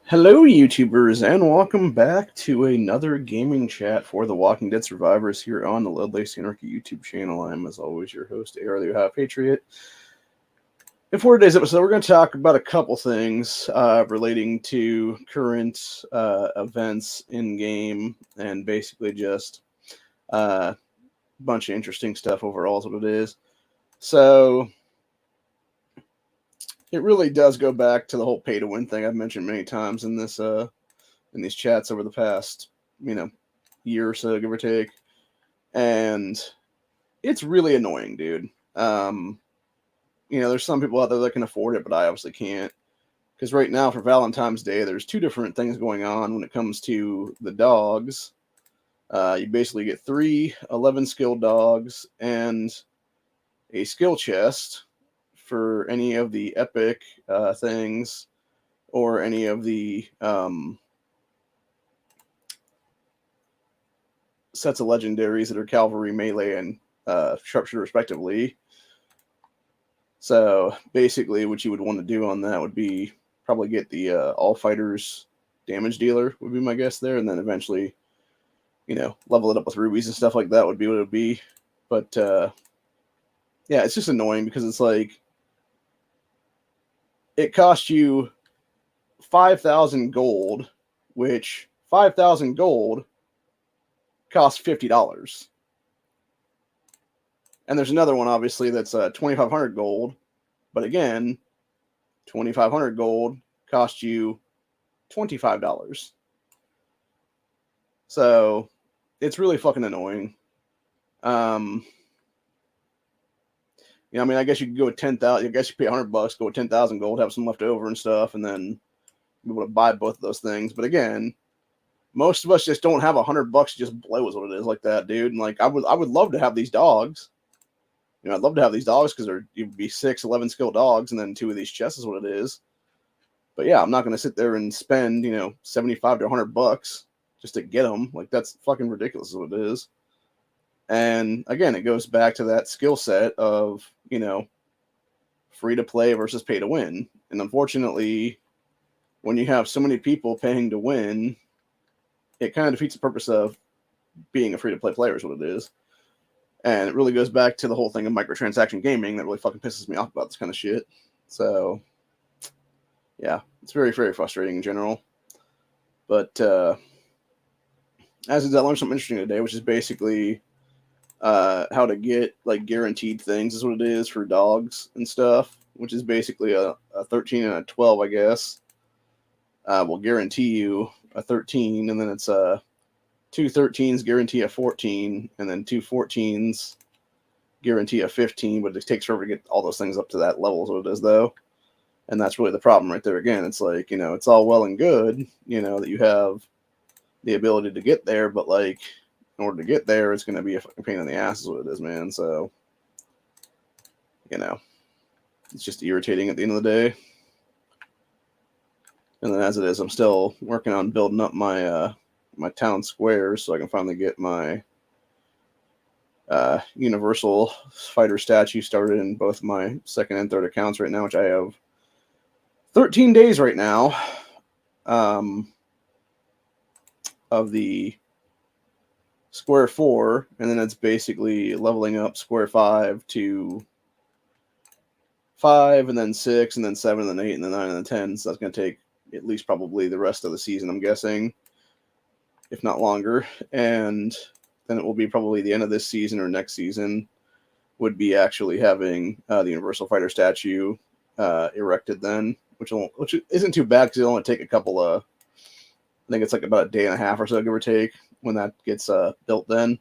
Hello, YouTubers, and welcome back to another gaming chat for the Walking Dead survivors here on the Lovelace Anarchy YouTube channel. I'm, as always, your host, AR the Ohio Patriot. And for today's episode, we're going to talk about a couple things relating to current events in game, and basically just a bunch of interesting stuff overall is what it is. So it really does go back to the whole pay-to-win thing I've mentioned many times in this in these chats over the past, year or so, give or take. And it's really annoying, dude. There's some people out there that can afford it, but I obviously can't. Because right now, for Valentine's Day, there's two different things going on when it comes to the dogs. You basically get 3 11 skill dogs and a skill chest for any of the epic things or any of the sets of legendaries that are cavalry, melee, and sharpshooter respectively. So basically what you would want to do on that would be probably get the all fighters damage dealer would be my guess there, and then eventually level it up with rubies and stuff like that would be what it would be. But yeah, it's just annoying because it's like it costs you 5,000 gold, which 5,000 gold costs $50. And there's another one, obviously, that's 2,500 gold. But again, 2,500 gold costs you $25. So it's really fucking annoying. I guess you could go with 10,000. I guess you pay $100, go with 10,000 gold, have some left over and stuff, and then be able to buy both of those things. But again, most of us just don't have $100 to just blow is what it is like that, dude. And like I would love to have these dogs. I'd love to have these dogs because you'd be 6 11 skill dogs, and then 2 of these chests is what it is. But yeah, I'm not going to sit there and spend 75 to $100 just to get them. Like, that's fucking ridiculous is what it is. And again, it goes back to that skill set of free to play versus pay to win. And unfortunately, when you have so many people paying to win, it kind of defeats the purpose of being a free to play player is what it is. And it really goes back to the whole thing of microtransaction gaming that really fucking pisses me off about this kind of shit. So, yeah, it's very, very frustrating in general. But as I learned something interesting today, which is basically how to get like guaranteed things is what it is for dogs and stuff, which is basically a 13 and a 12, I guess. Will guarantee you a 13, and then it's 2 13s guarantee a 14, and then 2 14s guarantee a 15, but it takes forever to get all those things up to that level is what it is, though. And that's really the problem right there again. It's like, it's all well and good, that you have the ability to get there, but like, in order to get there, it's going to be a fucking pain in the ass is what it is, man. So, it's just irritating at the end of the day. And then as it is, I'm still working on building up my my town squares so I can finally get my universal fighter statue started in both my second and third accounts right now, which I have 13 days right now of the square 4, and then it's basically leveling up square 5 to 5, and then 6, and then 7, and then 8, and then 9, and then 10. So that's going to take at least probably the rest of the season, I'm guessing, if not longer. And then it will be probably the end of this season or next season would be actually having the Universal Fighter statue erected then, which isn't too bad because it'll only take a couple of, I think it's like about a day and a half or so, give or take, when that gets built then.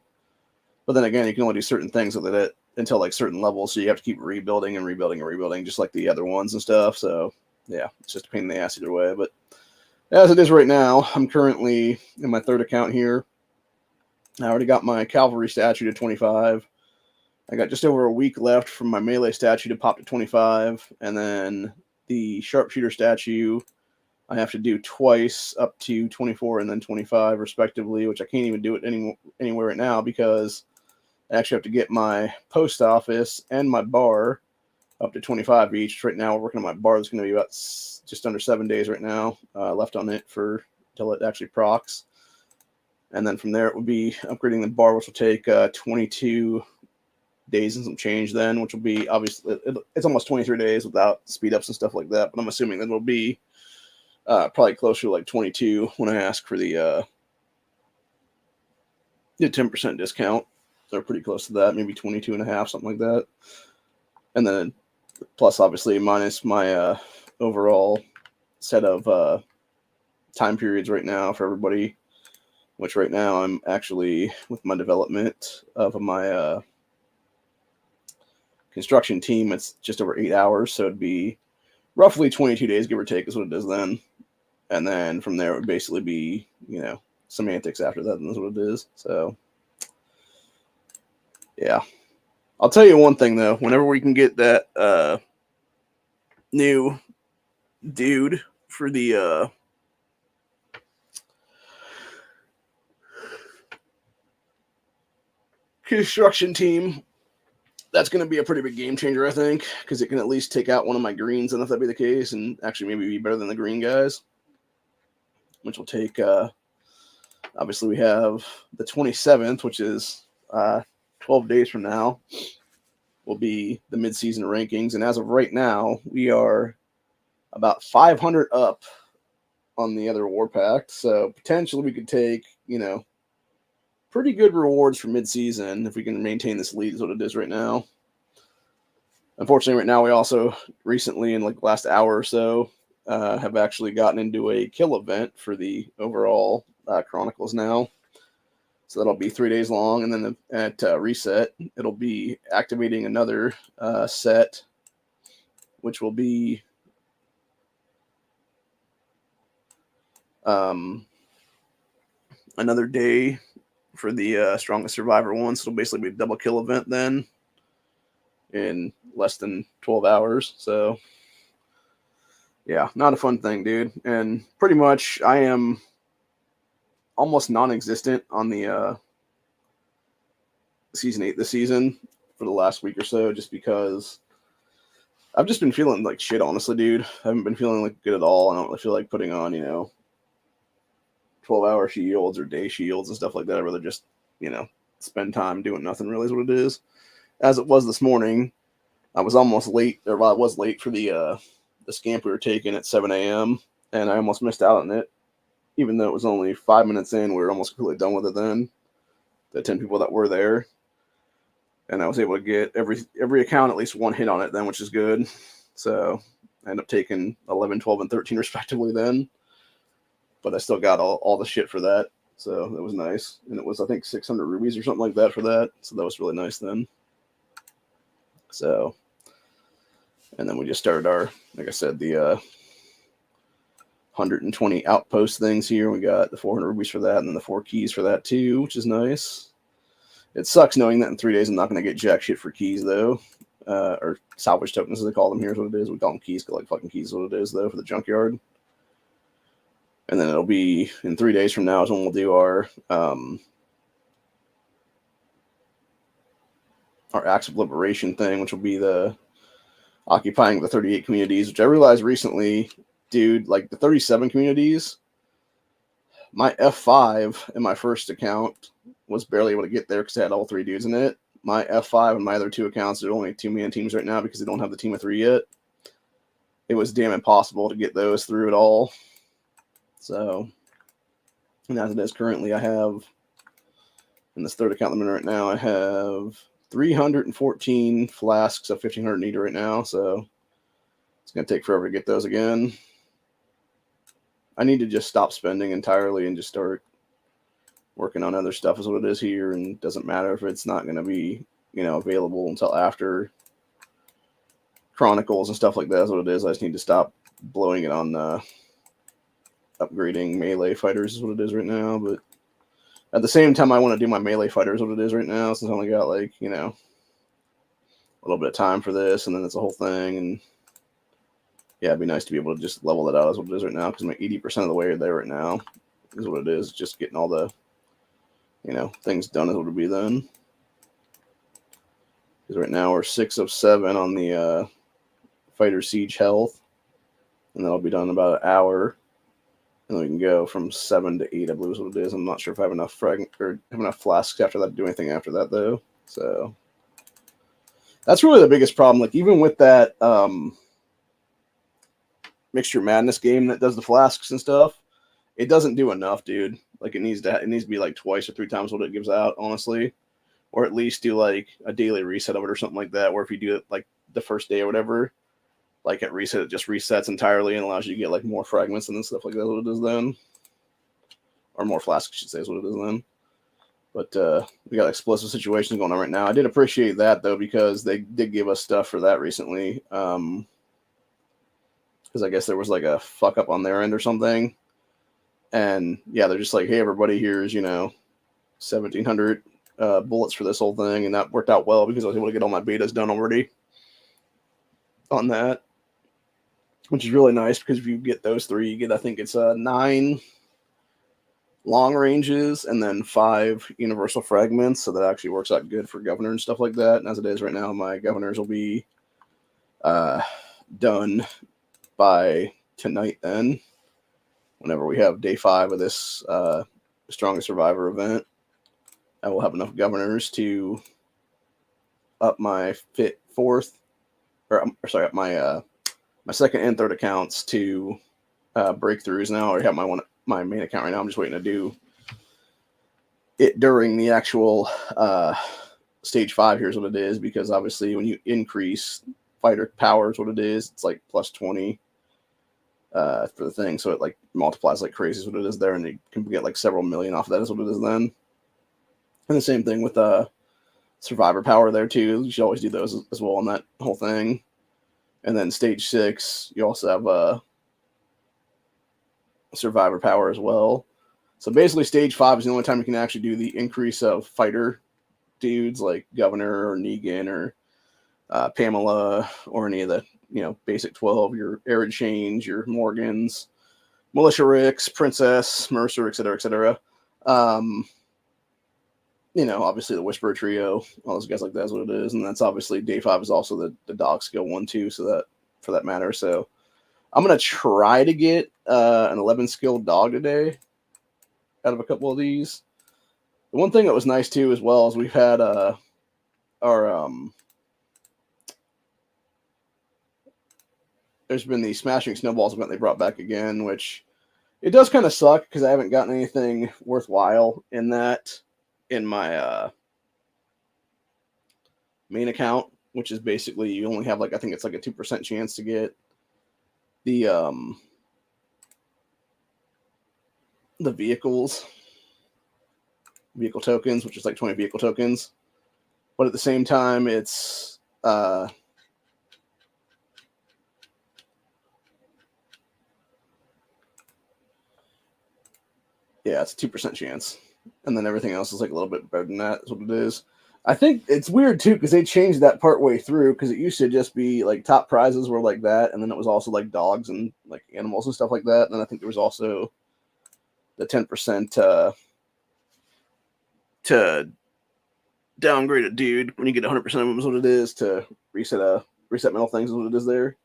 But then again, you can only do certain things with it until like certain levels, so you have to keep rebuilding and rebuilding and rebuilding, just like the other ones and stuff. So yeah, it's just a pain in the ass either way. But as it is right now, I'm currently in my third account here. I already got my cavalry statue to 25. I got just over a week left from my melee statue to pop to 25. And then the sharpshooter statue, I have to do twice up to 24 and then 25 respectively, which I can't even do it anywhere right now because I actually have to get my post office and my bar up to 25 each. Right now, we're working on my bar. That's going to be about just under 7 days right now left on it for until it actually procs. And then from there, it would be upgrading the bar, which will take 22 days and some change then, which will be obviously, it's almost 23 days without speed ups and stuff like that. But I'm assuming that it'll be probably closer to like 22 when I ask for the 10% discount. They're pretty close to that, maybe 22 and a half, something like that. And then plus obviously minus my overall set of time periods right now for everybody, which right now I'm actually with my development of my construction team, it's just over 8 hours, so it'd be roughly 22 days, give or take, is what it is then. And then from there, it would basically be, semantics after that, and that's what it is. So, yeah. I'll tell you one thing, though. Whenever we can get that new dude for the construction team, that's going to be a pretty big game changer, I think, because it can at least take out one of my greens, and if that be the case, and actually maybe be better than the green guys, which will take, obviously we have the 27th, which is 12 days from now, will be the mid-season rankings, and as of right now, we are about 500 up on the other war pack, so potentially we could take, pretty good rewards for mid-season if we can maintain this lead is what it is right now. Unfortunately, right now we also recently, in like the last hour or so, have actually gotten into a kill event for the overall Chronicles now. So that'll be 3 days long, and then at reset, it'll be activating another set, which will be another day for the Strongest Survivor one. So it'll basically be a double kill event then in less than 12 hours. So, yeah, not a fun thing, dude. And pretty much I am almost non-existent on the Season 8 this season for the last week or so, just because I've just been feeling like shit, honestly, dude. I haven't been feeling like good at all. I don't really feel like putting on, 12-hour shields or day shields and stuff like that. I'd rather just, spend time doing nothing, really, is what it is. As it was this morning, I was almost late, or I was late for the scamp we were taking at 7 a.m., and I almost missed out on it. Even though it was only 5 minutes in, we were almost completely done with it then. The 10 people that were there. And I was able to get every account at least one hit on it then, which is good. So I ended up taking 11, 12, and 13 respectively then. But I still got all the shit for that. So that was nice. And it was, I think, 600 rubies or something like that for that. So that was really nice then. So, and then we just started our, like I said, the 120 outpost things here. We got the 400 rubies for that, and then the 4 keys for that too, which is nice. It sucks knowing that in 3 days I'm not going to get jack shit for keys, though. Or salvage tokens, as they call them here, is what it is. We call them keys, because like fucking keys is what it is, though, for the junkyard. And then it'll be in 3 days from now is when we'll do our acts of liberation thing, which will be the occupying the 38 communities, which I realized recently, dude, like the 37 communities, my F5 in my first account was barely able to get there because I had all 3 dudes in it. My F5 and my other 2 accounts are only 2-man teams right now because they don't have the team of 3 yet. It was damn impossible to get those through at all. So, and as it is currently, I have, in this third account I'm in right now, I have 314 flasks of 1500 needed right now, so it's going to take forever to get those again. I need to just stop spending entirely and just start working on other stuff is what it is here, and it doesn't matter if it's not going to be, available until after Chronicles and stuff like that is what it is. I just need to stop blowing it on upgrading melee fighters is what it is right now, but at the same time I want to do my melee fighters what it is right now, since I only got like, a little bit of time for this, and then it's a whole thing, and yeah, it'd be nice to be able to just level that out as what it is right now, because I'm at 80% of the way there right now is what it is, just getting all the, things done is what it'll be then. Because right now we're 6 of 7 on the fighter siege health, and that'll be done in about an hour. And then we can go from 7 to 8, I believe is what it is. I'm not sure if I have enough flasks after that to do anything after that, though. So that's really the biggest problem. Like, even with that Mixture Madness game that does the flasks and stuff, it doesn't do enough, dude. Like, it needs to be like 2 or 3 times what it gives out, honestly. Or at least do like a daily reset of it or something like that, where if you do it like the first day or whatever, like at reset, it just resets entirely and allows you to get like more fragments and stuff like that. What it is then, or more flasks, I should say, is what it is then. But we got explosive situations going on right now. I did appreciate that though, because they did give us stuff for that recently. Because I guess there was like a fuck up on their end or something, and yeah, they're just like, hey, everybody, here's 1,700 bullets for this whole thing, and that worked out well because I was able to get all my betas done already on that, which is really nice because if you get those 3, you get, I think it's 9 long ranges and then 5 universal fragments, so that actually works out good for governor and stuff like that. And as it is right now, my governors will be done by tonight then, whenever we have day 5 of this Strongest Survivor event. I will have enough governors to up my up my second and third accounts to breakthroughs now. I already have my main account right now. I'm just waiting to do it during the actual stage 5. Here's what it is, because obviously when you increase fighter power is what it is. It's like plus 20 for the thing, so it like multiplies like crazy is what it is there, and you can get like several million off of that is what it is then. And the same thing with survivor power there too. You should always do those as well on that whole thing. And then stage 6, you also have survivor power as well. So basically stage 5 is the only time you can actually do the increase of fighter dudes like Governor or Negan or Pamela or any of the basic 12, your Arid Chains, your Morgans, Militia Ricks, Princess, Mercer, etc., etc. Obviously the Whisperer Trio, all those guys like that is what it is. And that's obviously day 5 is also the dog skill 1 too, so that for that matter. So I'm going to try to get an 11 skill dog today out of a couple of these. The one thing that was nice too as well is we've had our there's been the Smashing Snowballs event they brought back again, which it does kind of suck because I haven't gotten anything worthwhile in that in my main account, which is basically you only have like, I think it's like a 2% chance to get the vehicle tokens, which is like 20 vehicle tokens. But at the same time, it's it's a 2% chance. And then everything else is like a little bit better than that, is what it is. I think it's weird too because they changed that part way through, because it used to just be like top prizes were like that, and then it was also like dogs and like animals and stuff like that. And then I think there was also the 10% to downgrade a dude when you get 100% of them is what it is, to reset metal things is what it is there.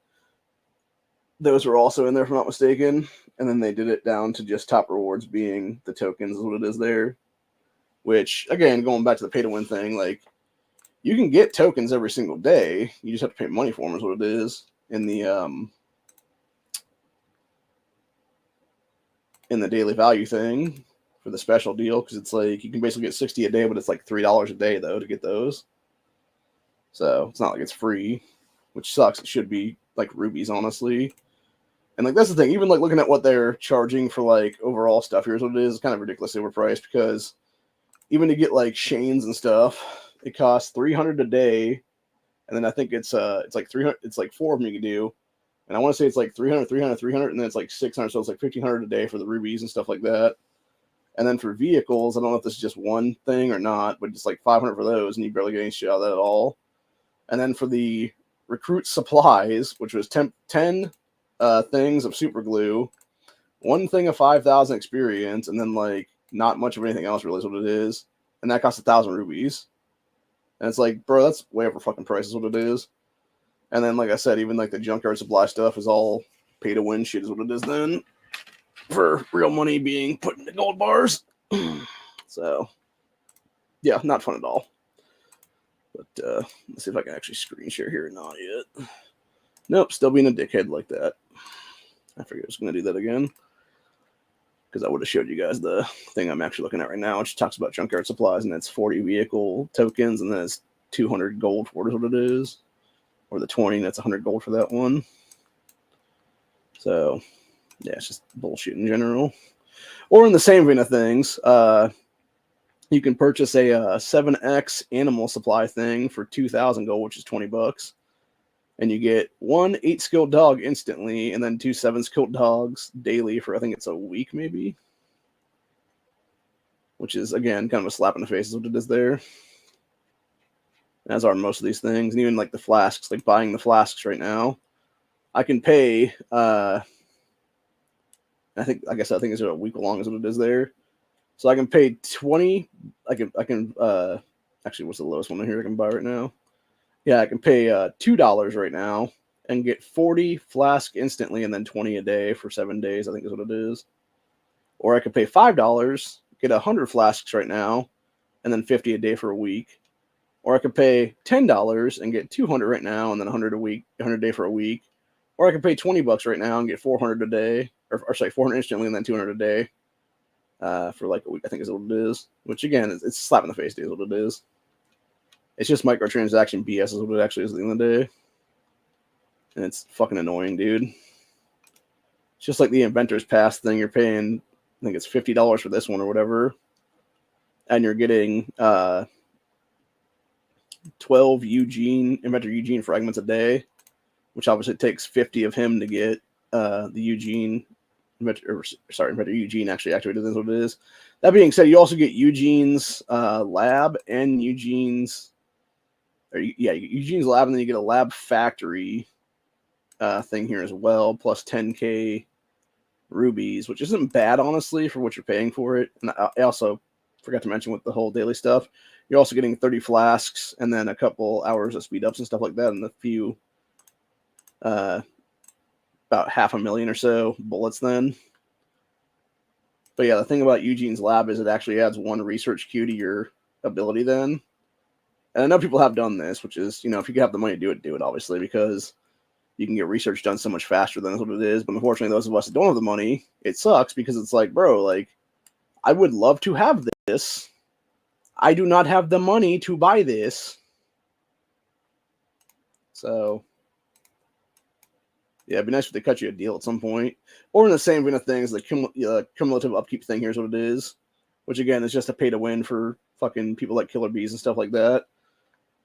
Those were also in there if I'm not mistaken. And then they did it down to just top rewards being the tokens is what it is there. Which, again, going back to the pay-to-win thing, like, you can get tokens every single day. You just have to pay money for them is what it is. In the daily value thing for the special deal, because it's like, you can basically get 60 a day, but it's like $3 a day, though, to get those. So, it's not like it's free, which sucks. It should be, like, rubies, honestly. And, like, that's the thing. Even, like, looking at what they're charging for, like, overall stuff, here's what it is. It's kind of ridiculously overpriced, because even to get, like, chains and stuff, it costs $300 a day. And then I think it's like 300, it's like 4 of them you can do. And I want to say it's like 300, 300, 300, and then it's like 600, so it's like 1,500 a day for the rubies and stuff like that. And then for vehicles, I don't know if this is just one thing or not, but it's like 500 for those, and you barely get any shit out of that at all. And then for the recruit supplies, which was 10 things of super glue, 1 thing of 5,000 experience, and then like not much of anything else really is what it is. And that costs 1,000 rubies. And it's like, bro, that's way over fucking price is what it is. And then, like I said, even like the junkyard supply stuff is all pay to win shit is what it is then, for real money being put into gold bars. So, yeah, not fun at all. But let's see if I can actually screen share here or not yet. Nope, still being a dickhead like that. I figured I was going to do that again, because I would have showed you guys the thing I'm actually looking at right now, which talks about junkyard supplies, and it's 40 vehicle tokens, and then it's 200 gold for what it is. Or the 20, and that's 100 gold for that one. So, yeah, it's just bullshit in general. Or in the same vein of things, you can purchase a 7X animal supply thing for 2,000 gold, which is $20. And you get 1 8-skilled dog instantly, and then 2 7-skilled dogs daily for, I think it's a week, maybe. Which is, again, kind of a slap in the face is what it is there. As are most of these things. And even like the flasks, like buying the flasks right now, I can pay, I think it's a week long is what it is there. So I can pay 20. Actually, what's the lowest one in here I can buy right now? Yeah, I can pay $2 right now and get 40 flask instantly, and then 20 a day for 7 days, I think is what it is. Or I could pay $5, get 100 flasks right now, and then 50 a day for a week. Or I could pay $10 and get 200 right now, and then 100 a day for a week. Or I could pay $20 right now and get 400 a day, or 400 instantly and then 200 a day for like a week, I think is what it is. Which again, it's a slap in the face, is what it is. It's just microtransaction BS is what it actually is at the end of the day. And it's fucking annoying, dude. It's just like the Inventor's Pass thing. You're paying, I think it's $50 for this one or whatever. And you're getting 12 Inventor Eugene fragments a day, which obviously takes 50 of him to get the Inventor Eugene actually activated. Is what it is. That being said, you also get Eugene's lab and Eugene's lab, and then you get a lab factory thing here as well, plus 10k rubies, which isn't bad honestly for what you're paying for it. And I also forgot to mention with the whole daily stuff, you're also getting 30 flasks and then a couple hours of speed ups and stuff like that, and a few about 500,000 or so bullets then. But yeah, the thing about Eugene's lab is it actually adds 1 research queue to your ability then. And I know people have done this, which is, if you have the money to do it, obviously, because you can get research done so much faster than what it is. But unfortunately, those of us that don't have the money, it sucks because it's like, bro, like, I would love to have this. I do not have the money to buy this. So, yeah, it'd be nice if they cut you a deal at some point. Or in the same vein of things, the cumulative upkeep thing, here's what it is. Which, again, is just a pay to win for fucking people like Killer Bees and stuff like that.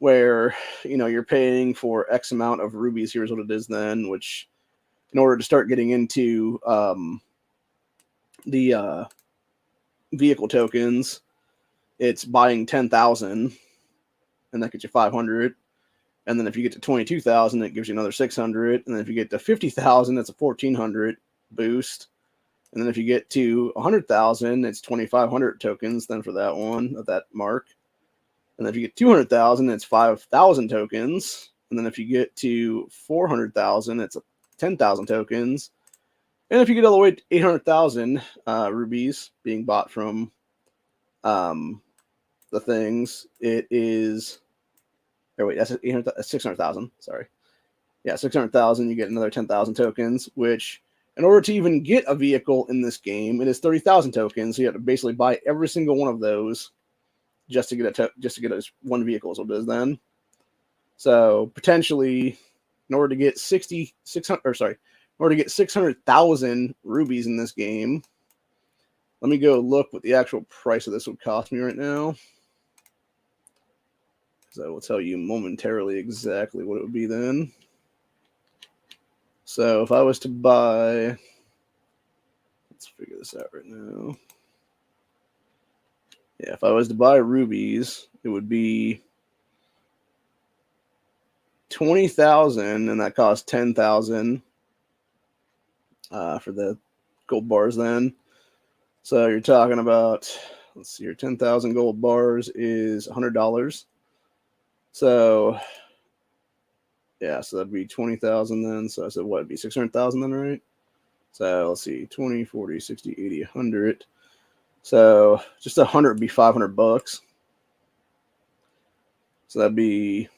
Where, you're paying for X amount of rubies, here's what it is then, which, in order to start getting into the vehicle tokens, it's buying 10,000, and that gets you 500. And then if you get to 22,000, it gives you another 600. And then if you get to 50,000, that's a 1,400 boost. And then if you get to 100,000, it's 2,500 tokens then for that one, at that mark. And then if you get 200,000, it's 5,000 tokens. And then if you get to 400,000, it's 10,000 tokens. And if you get all the way to 800,000 rubies being bought from the things, it is... Or wait, that's 600,000. Sorry. Yeah, 600,000, you get another 10,000 tokens, which, in order to even get a vehicle in this game, it is 30,000 tokens. So you have to basically buy every single one of those just to get one vehicle is what it is then. So potentially, in order to get 600,000 rubies in this game, let me go look what the actual price of this would cost me right now. So I will tell you momentarily exactly what it would be then. So if I was to buy, let's figure this out right now. Yeah, if I was to buy rubies, it would be 20,000, and that costs 10,000 for the gold bars then. So you're talking about, let's see, your 10,000 gold bars is $100. So Yeah, so that'd be 20,000 then. So I said, what, it'd be 600,000 then, right? So let's see, 20, 40, 60, 80, 100. So just 100 would be $500. So that'd be,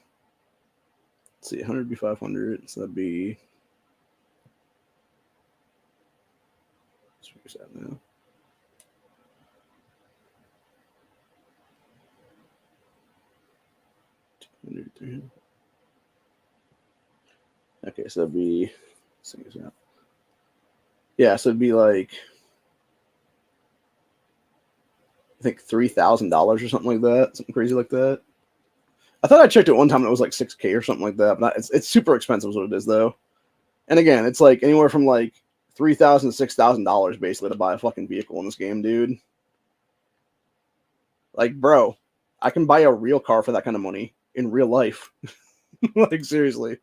let's see, 100 would be 500. So that'd be, where's that now? Okay, so that'd be, yeah, so it'd be like, I think $3,000 or something like that, something crazy like that. I thought I checked it one time and it was like 6K or something like that. But it's super expensive, is what it is though. And again, it's like anywhere from like $3,000 to $6,000 basically to buy a fucking vehicle in this game, dude. Like, bro, I can buy a real car for that kind of money in real life. Like, seriously.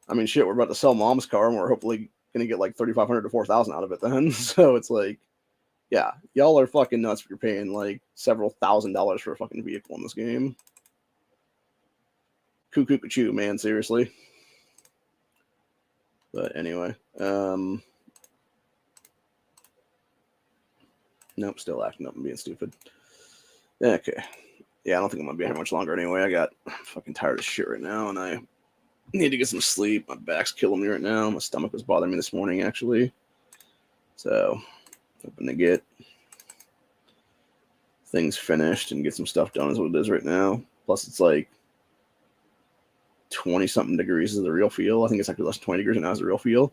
I mean, shit, we're about to sell mom's car and we're hopefully gonna get like $3,500 to $4,000 out of it then. So it's like, yeah, y'all are fucking nuts if you're paying like several $1,000s for a fucking vehicle in this game. Cuckoo, man, seriously. But anyway, nope, still acting up and being stupid. Okay, yeah, I don't think I'm gonna be here much longer anyway. I'm fucking tired of shit right now, and I need to get some sleep. My back's killing me right now. My stomach was bothering me this morning, actually. So, hoping to get things finished and get some stuff done is what it is right now. Plus, it's like 20-something degrees is the real feel. I think it's actually less than 20 degrees right now is the real feel.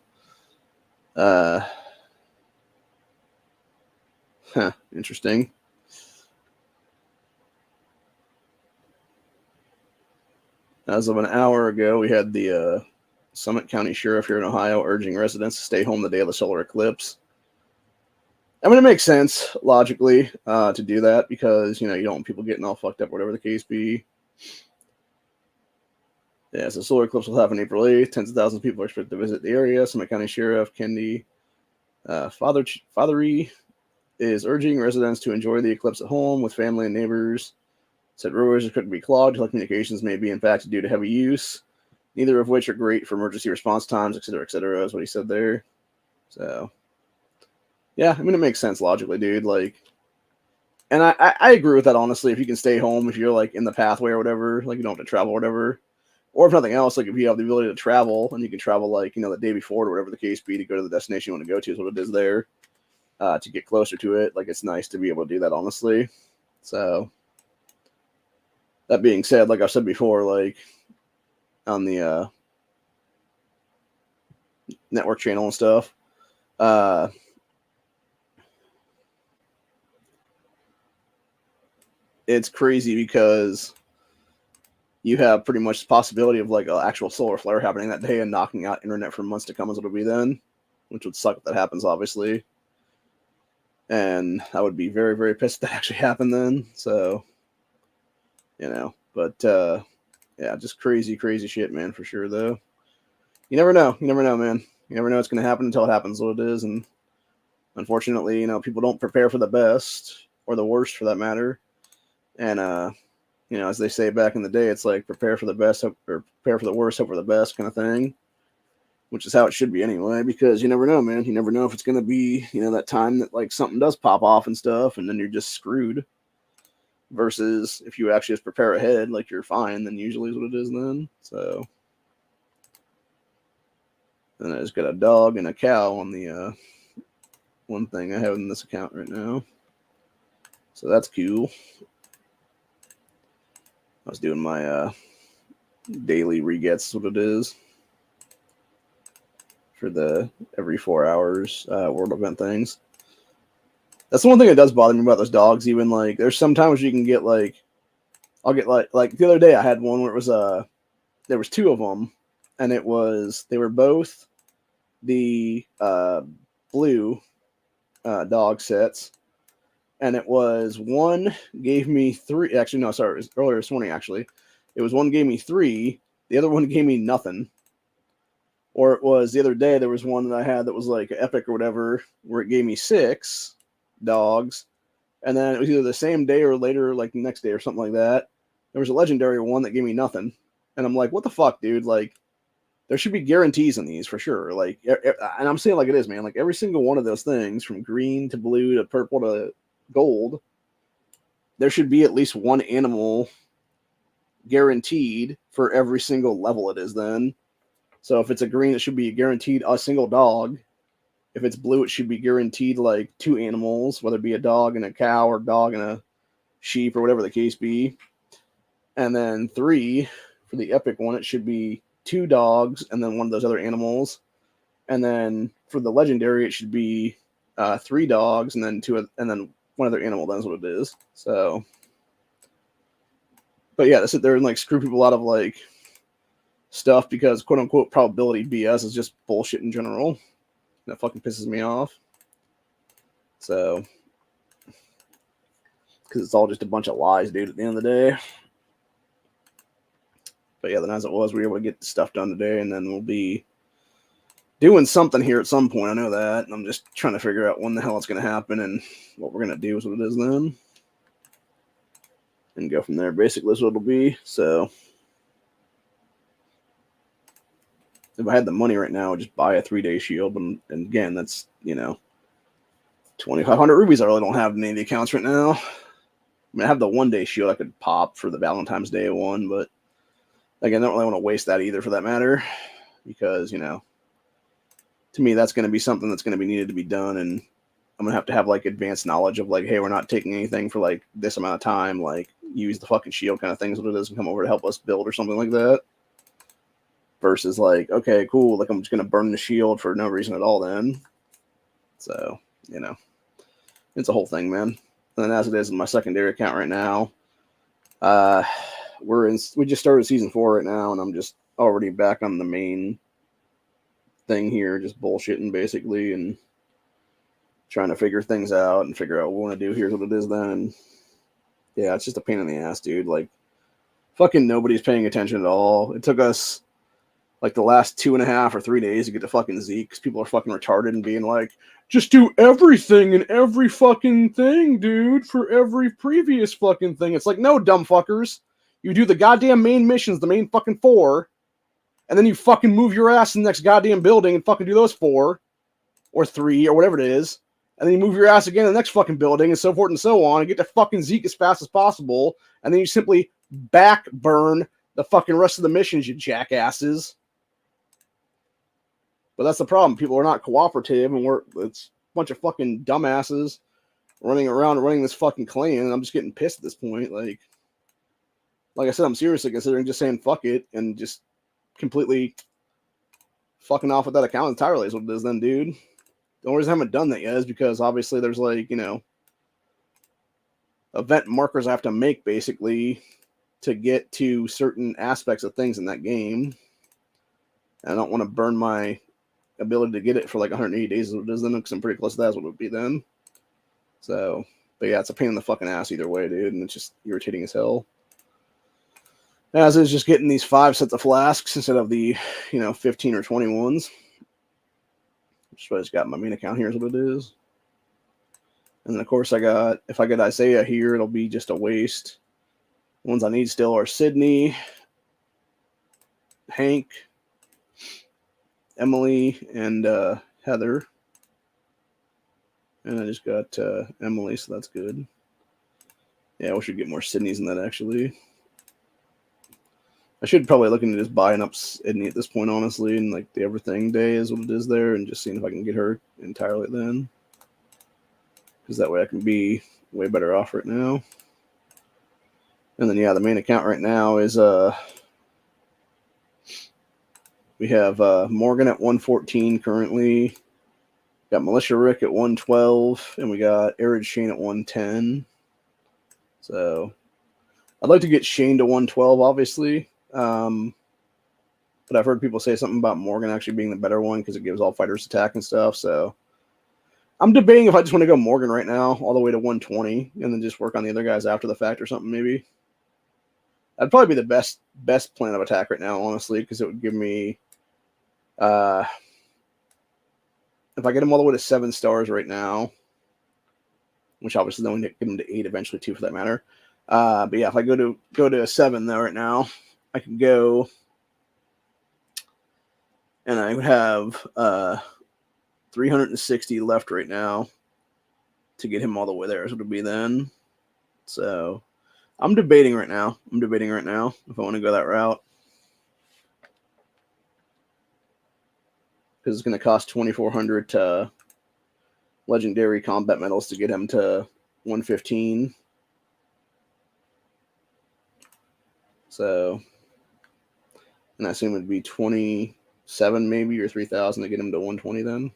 Interesting. As of an hour ago, we had the Summit County Sheriff here in Ohio urging residents to stay home the day of the solar eclipse. I mean, it makes sense logically to do that because, you know, you don't want people getting all fucked up, whatever the case be. Yeah, so solar eclipse will happen April 8th. Tens of thousands of people are expected to visit the area. Summit County Sheriff Kendi Fathery is urging residents to enjoy the eclipse at home with family and neighbors. Said roads could be clogged. Telecommunications may be impacted due to heavy use, neither of which are great for emergency response times, et cetera, is what he said there. So, yeah, I mean, it makes sense logically, dude. Like, and I agree with that, honestly. If you can stay home, if you're, like, in the pathway or whatever, like, you don't have to travel or whatever. Or if nothing else, like, if you have the ability to travel and you can travel, like, you know, the day before or whatever the case be to go to the destination you want to go to is what it is there. To get closer to it, like, it's nice to be able to do that, honestly. So, that being said, like I've said before, like on the network channel and stuff, it's crazy because you have pretty much the possibility of like an actual solar flare happening that day and knocking out internet for months to come, as it'll be then, which would suck if that happens, obviously. And I would be very, very pissed if that actually happened then. So, you know, but yeah, just crazy shit, man, for sure, though. You never know, man. You never know what's going to happen until it happens, what it is. And unfortunately, you know, people don't prepare for the best or the worst for that matter. And, you know, as they say back in the day, it's like prepare for the best or prepare for the worst, hope for the best kind of thing, which is how it should be anyway, because you never know, man. You never know if it's going to be, you know, that time that like something does pop off and stuff, and then you're just screwed. Versus if you actually just prepare ahead, like you're fine, then usually is what it is then. So, and I just got a dog and a cow on the one thing I have in this account right now. So that's cool. I was doing my daily regets, what it is, for the every 4 hours world event things. That's the one thing that does bother me about those dogs. Even like, there's sometimes you can get like, I'll get like the other day I had one where it was there was two of them, and it was they were both the blue dog sets, and it was one gave me three. Actually, no, sorry, it was earlier this morning. Actually, it was one gave me three, the other one gave me nothing. Or it was the other day there was one that I had that was like epic or whatever, where it gave me 6 dogs, and then it was either the same day or later, like the next day or something like that. There was a legendary one that gave me nothing. And I'm like, what the fuck, dude? Like, there should be guarantees in these for sure. Like, and I'm saying like it is, man. Like every single one of those things, from green to blue to purple to gold, there should be at least one animal guaranteed for every single level it is then. So if it's a green, it should be guaranteed a single dog. If it's blue, it should be guaranteed like 2 animals, whether it be a dog and a cow or dog and a sheep or whatever the case be. And then 3, for the epic one, it should be 2 dogs and then one of those other animals. And then for the legendary, it should be 3 dogs and then 2 and then one other animal. That's what it is. So, but yeah, they sit there and like screw people out of like stuff because quote unquote probability BS is just bullshit in general. That fucking pisses me off. So, because it's all just a bunch of lies, dude, at the end of the day. But yeah, then as it was, we were able to get stuff done today, and then we'll be doing something here at some point. I know that, and I'm just trying to figure out when the hell it's going to happen and what we're going to do is what it is then. And go from there. Basically, is what it'll be. So, if I had the money right now, I'd just buy a 3-day shield. And again, that's, 2,500 rubies I really don't have in any of the accounts right now. I mean, I have the 1-day shield I could pop for the Valentine's Day one, but again, I don't really want to waste that either for that matter, because, to me, that's going to be something that's going to be needed to be done, and I'm going to have like advanced knowledge of like, hey, we're not taking anything for like this amount of time, like use the fucking shield kind of things, what it is, and come over to help us build or something like that. Versus like, okay, cool, like I'm just going to burn the shield for no reason at all then. So, it's a whole thing, man. And then as it is in my secondary account right now, we just started season 4 right now, and I'm just already back on the main thing here, just bullshitting basically, and trying to figure things out and figure out what we want to do. Here's what it is then. And yeah, it's just a pain in the ass, dude. Like, fucking nobody's paying attention at all. It took us like the last 2.5 or 3 days to get to fucking Zeke, because people are fucking retarded and being like, just do everything and every fucking thing, dude, for every previous fucking thing. It's like, no, dumb fuckers. You do the goddamn main missions, the main fucking 4, and then you fucking move your ass in the next goddamn building and fucking do those 4 or 3 or whatever it is. And then you move your ass again in the next fucking building and so forth and so on and get to fucking Zeke as fast as possible. And then you simply back burn the fucking rest of the missions, you jackasses. But that's the problem. People are not cooperative, and it's a bunch of fucking dumbasses running around running this fucking clan, and I'm just getting pissed at this point. Like I said, I'm seriously considering just saying fuck it and just completely fucking off with that account entirely is what it is then, dude. The only reason I haven't done that yet is because obviously there's like, event markers I have to make basically to get to certain aspects of things in that game. And I don't want to burn my ability to get it for like 180 days as it is then, because I'm pretty close to that is what it would be then. So, but yeah, it's a pain in the fucking ass either way, dude, and it's just irritating as hell. As is just getting these 5 sets of flasks instead of the, 15 or 20 ones. Which is what I just got in my main account here is what it is. And then of course if I get Isaiah here, it'll be just a waste. The ones I need still are Sydney, Hank, Emily, and Heather. And I just got Emily, so that's good. Yeah, we should get more Sydneys in that, actually. I should probably look into just buying up Sydney at this point, honestly, and like the everything day is what it is there, and just seeing if I can get her entirely then. Because that way I can be way better off right now. And then, yeah, the main account right now is we have Morgan at 114 currently. Got Militia Rick at 112, and we got Arid Shane at 110. So I'd like to get Shane to 112, obviously. But I've heard people say something about Morgan actually being the better one because it gives all fighters attack and stuff. So I'm debating if I just want to go Morgan right now, all the way to 120, and then just work on the other guys after the fact or something, maybe. That'd probably be the best plan of attack right now, honestly, because it would give me if I get him all the way to 7 stars right now, which obviously then we get him to 8 eventually too, for that matter, But yeah, if I go to a 7 though right now, I can go and I would have 360 left right now to get him all the way there. Is what it'll be then. So I'm debating right now. If I want to go that route. Because it's going to cost 2,400 legendary combat medals to get him to 115. So, and I assume it'd be 27 maybe or 3,000 to get him to 120 then.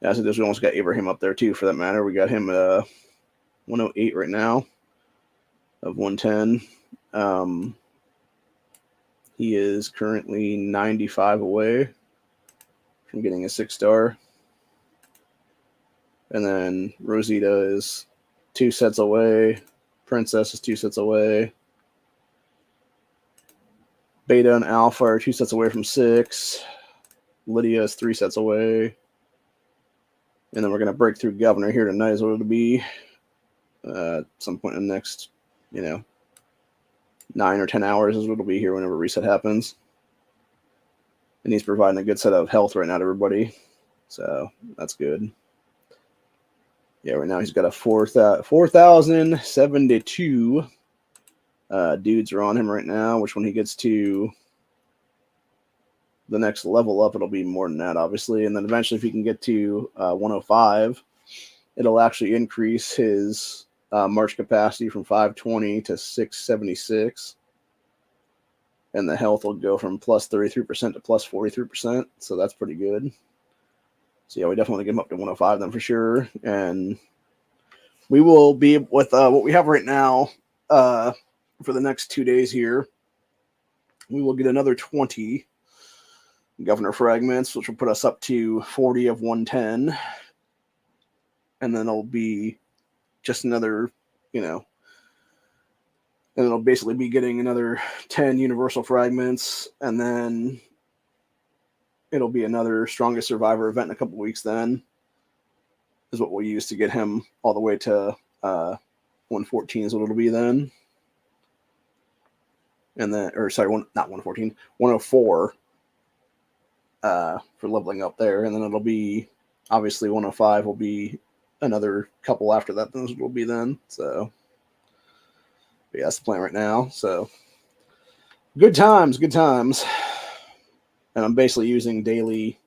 Yeah, so we almost got Abraham up there too for that matter. We got him 108 right now of 110. He is currently 95 away from getting a 6-star. And then Rosita is 2 sets away. Princess is 2 sets away. Beta and Alpha are 2 sets away from 6. Lydia is 3 sets away. And then we're going to break through Governor here tonight is what it'll be. At some point in the next, 9 or 10 hours is what it'll be here whenever reset happens. And he's providing a good set of health right now to everybody. So that's good. Yeah, right now he's got a 4,072 dudes are on him right now, which when he gets to the next level up, it'll be more than that, obviously. And then eventually, if he can get to 105, it'll actually increase his march capacity from 520 to 676. And the health will go from plus 33% to plus 43%. So that's pretty good. So yeah, we definitely get him up to 105 then for sure. And we will be with what we have right now for the next 2 days here. We will get another 20 Governor fragments, which will put us up to 40 of 110. And then it'll be just another, and it'll basically be getting another 10 universal fragments. And then it'll be another strongest survivor event in a couple weeks then. Is what we'll use to get him all the way to 114 is what it'll be then. And then, not 114, 104 for leveling up there. And then it'll be, obviously 105 will be another couple after that. Those will be then. So, but yeah, that's the plan right now. So, good times. And I'm basically using daily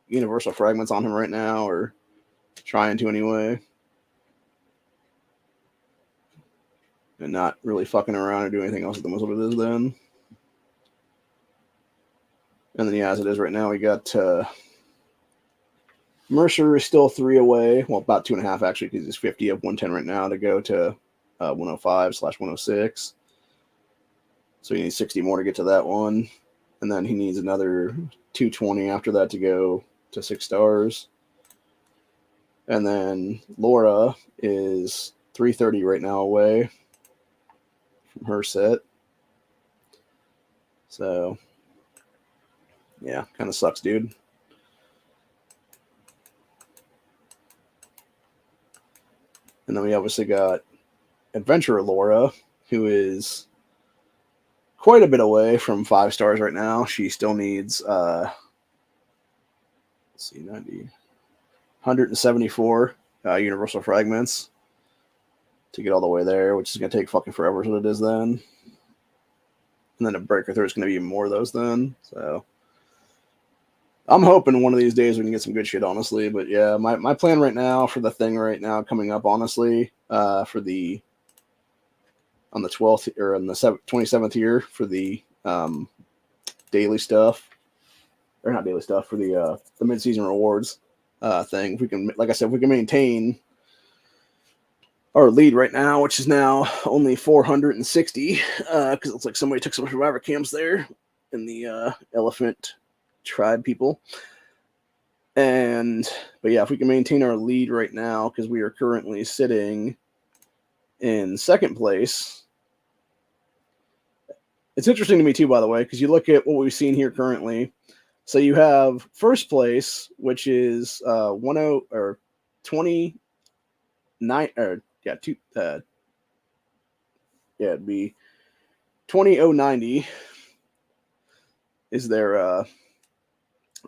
universal fragments on him right now, or trying to anyway. And not really fucking around or doing anything else with them is what it is then. And then, yeah, as it is right now, we got Mercer is still 3 away. Well, about 2.5 actually, because he's 50 of 110 right now to go to 105/106. So he needs 60 more to get to that one. And then he needs another 220 after that to go to 6 stars. And then Laura is 330 right now away from her set. So, yeah, kind of sucks, dude. And then we obviously got Adventurer Laura, who is quite a bit away from 5 stars right now. She still needs, 174 universal fragments to get all the way there, which is going to take fucking forever is what it is then. And then a breaker through is going to be even more of those then. So I'm hoping one of these days we can get some good shit, honestly. But yeah, my plan right now for the thing right now coming up, honestly, for the on the 12th or on the 27th here for the daily stuff, or not daily stuff, for the mid-season rewards thing. If we can, like I said, if we can maintain our lead right now, which is now only 460, because it looks like somebody took some survivor camps there in the elephant tribe people. But yeah, if we can maintain our lead right now, because we are currently sitting in 2nd place. It's interesting to me too, by the way, because you look at what we've seen here currently. So you have 1st place, which is 29 or yeah, yeah, it'd be 20090 is their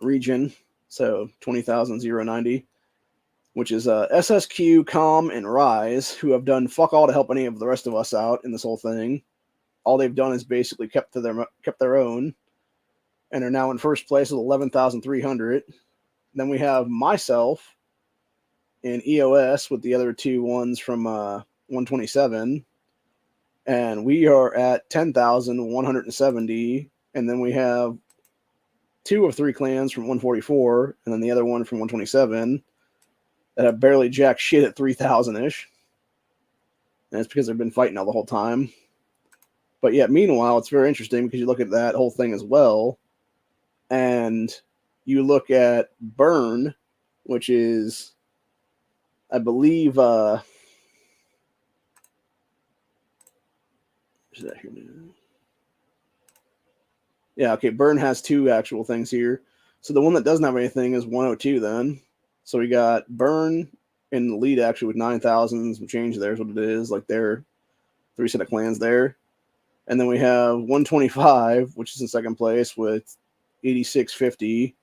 region. So 20,090, which is SSQ, Calm, and Rise, who have done fuck all to help any of the rest of us out in this whole thing. All they've done is basically kept their own, and are now in first place with 11,300. Then we have myself in EOS with the other two ones from 127, and we are at 10,170. And then we have 2 of 3 clans from 144, and then the other one from 127 that have barely jack shit at 3,000-ish. And it's because they've been fighting all the whole time. But yeah, meanwhile, it's very interesting because you look at that whole thing as well, and you look at Burn, which is, I believe, is that here now? Yeah, okay, Burn has 2 actual things here. So the one that doesn't have anything is 102 then. So we got Burn in the lead actually with 9,000, some change there is what it is. Like they're 3 set of clans there. And then we have 125, which is in second place with 8650.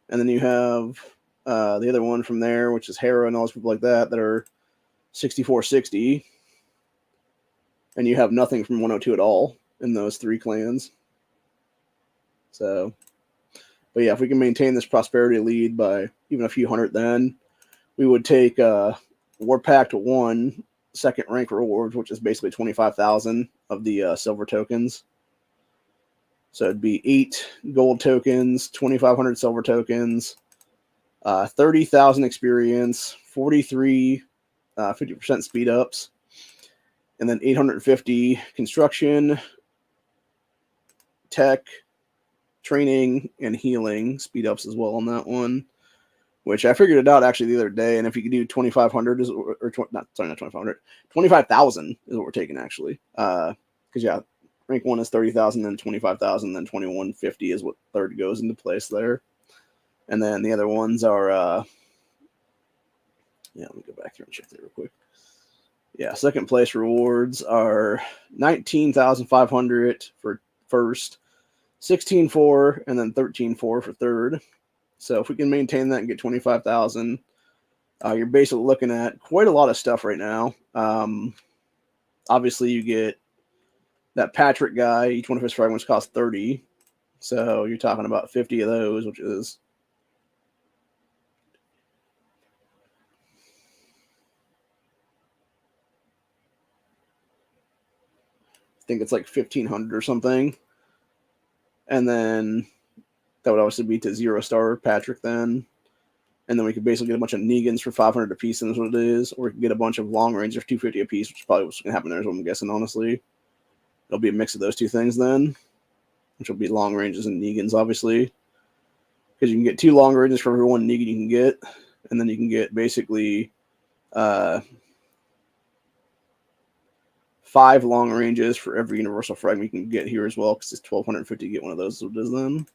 And then you have the other one from there, which is Hera and all those people like that are 6460. And you have nothing from 102 at all in those 3 clans. So, but yeah, if we can maintain this prosperity lead by even a few hundred, then we would take Warpact 1 second rank rewards, which is basically 25,000 of the silver tokens. So it'd be 8 gold tokens, 2,500 silver tokens, 30,000 experience, 43 50% speed ups, and then 850 construction, tech, training, and healing speed ups as well on that one, which I figured it out actually the other day. And if you could do 2,500 is, or not 2,500, 25,000 is what we're taking actually. Because yeah, rank 1 is 30,000, then 25,000, then 2,150 is what third goes into place there. And then the other ones are, yeah, let me go back here and check that real quick. Yeah, second place rewards are 19,500 for first, 16,400, and then 13,400 for third. So if we can maintain that and get 25,000, you're basically looking at quite a lot of stuff right now. Obviously, you get that Patrick guy. Each one of his fragments costs 30. So you're talking about 50 of those, which is I think it's like 1,500 or something. And then that would obviously be to 0-star Patrick then. And then we could basically get a bunch of Negans for 500 apiece, and that's what it is. Or we could get a bunch of long range for 250 apiece, which is probably what's going to happen there is what I'm guessing, honestly. It'll be a mix of those 2 things then, which will be long ranges and Negans, obviously. Because you can get 2 long ranges for every 1 Negan you can get. And then you can get basically 5 long ranges for every universal fragment you can get here as well, because it's 1,250 to get one of those, so it is then.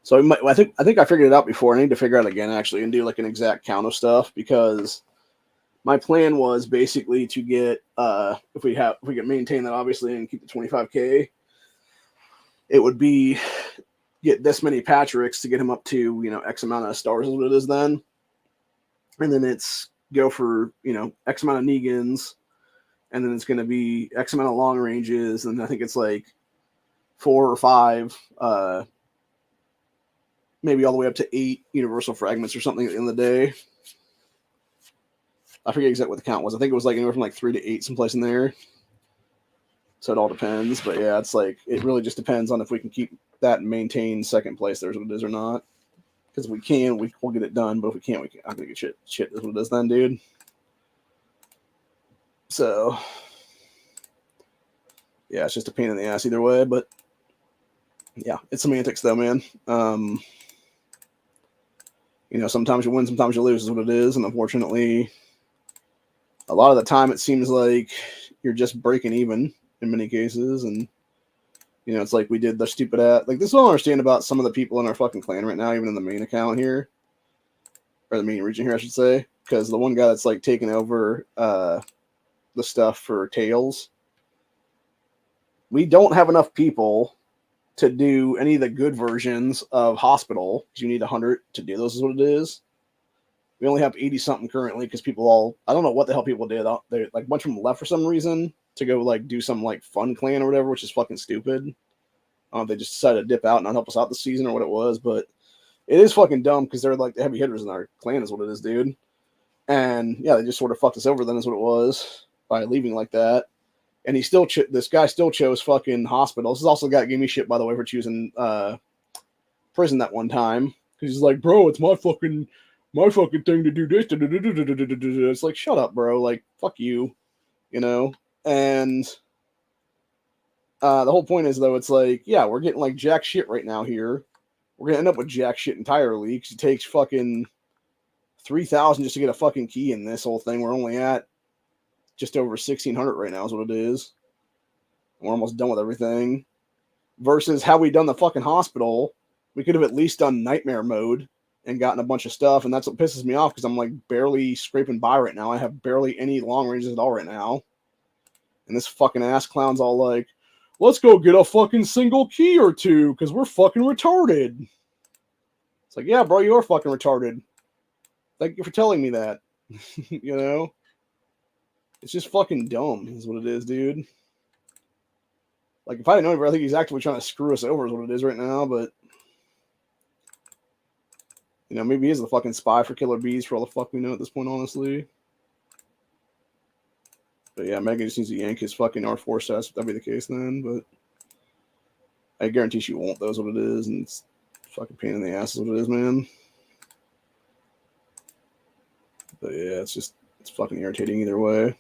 So I think I figured it out before. I need to figure it out again actually and do like an exact count of stuff, because my plan was basically to get if we can maintain that obviously and keep the 25K, it would be get this many Patricks to get him up to X amount of stars is what it is then, and then it's go for X amount of Negans, and then it's going to be X amount of long ranges, and I think it's like 4 or 5. Maybe all the way up to 8 universal fragments or something at the end of the day. I forget exactly what the count was. I think it was like anywhere from like 3 to 8, someplace in there. So it all depends. But yeah, it's like, it really just depends on if we can keep that and maintain second place there's what it is or not. Because if we can, we'll get it done. But if we can't, I'm going to get shit is what it is then, dude. So yeah, it's just a pain in the ass either way. But yeah, it's semantics though, man. Sometimes you win, sometimes you lose is what it is. And unfortunately, a lot of the time it seems like you're just breaking even in many cases. And, it's like we did the stupid like this is what I don't understand about some of the people in our fucking clan right now, even in the main account here, or the main region here, I should say. Because the one guy that's like taking over the stuff for Tails, we don't have enough people to do any of the good versions of Hospital, because you need 100 to do those, is what it is. We only have 80 something currently because people all, I don't know what the hell people did. They like a bunch of them left for some reason to go like do some like fun clan or whatever, which is fucking stupid. They just decided to dip out and not help us out this season or what it was, but it is fucking dumb because they're like the heavy hitters in our clan is what it is, dude. And yeah, they just sort of fucked us over then is what it was by leaving like that. And he still, this guy still chose fucking Hospital. This is also the guy that gave me shit, by the way, for choosing prison that one time. Because he's like, bro, it's my fucking thing to do this. It's like, shut up, bro. Like, fuck you, you know? And the whole point is, though, it's like, yeah, we're getting like jack shit right now here. We're going to end up with jack shit entirely because it takes fucking 3,000 just to get a fucking key in this whole thing. We're only at just over 1,600 right now is what it is. We're almost done with everything. Versus how we done the fucking Hospital, we could have at least done Nightmare mode and gotten a bunch of stuff, and that's what pisses me off because I'm like barely scraping by right now. I have barely any long ranges at all right now. And this fucking ass clown's all like, let's go get a fucking single key or two because we're fucking retarded. It's like, yeah, bro, you are fucking retarded. Thank you for telling me that. You know? It's just fucking dumb, is what it is, dude. Like, if I didn't know him, I think he's actively trying to screw us over, is what it is right now, but. You know, maybe he is the fucking spy for Killer Bees for all the fuck we know at this point, honestly. But yeah, Megan just needs to yank his fucking R4 stats if that'd be the case then, but. I guarantee she won't, that's what it is, and it's fucking pain in the ass is what it is, man. But yeah, it's fucking irritating either way.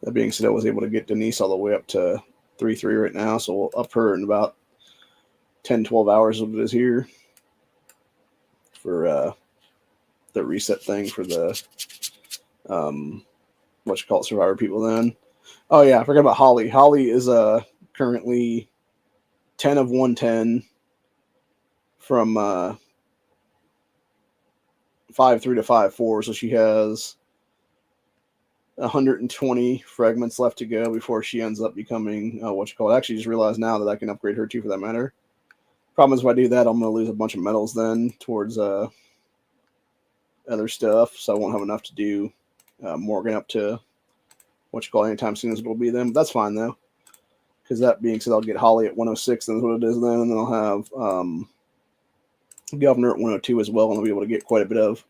That being said, I was able to get Denise all the way up to 3-3 right now, so we'll up her in about 10-12 hours of it is here for the reset thing for the Survivor people then. Oh yeah, I forgot about Holly. Holly is currently 10 of 110 from 5-3 to 5-4, so she has 120 fragments left to go before she ends up becoming I actually just realized now that I can upgrade her too, for that matter. Problem is, if I do that, I'm going to lose a bunch of medals then towards other stuff, so I won't have enough to do Morgan up to anytime soon as it will be then. But that's fine though, because that being said, I'll get Holly at 106, and that's what it is then, and then I'll have Governor at 102 as well, and I'll be able to get quite a bit of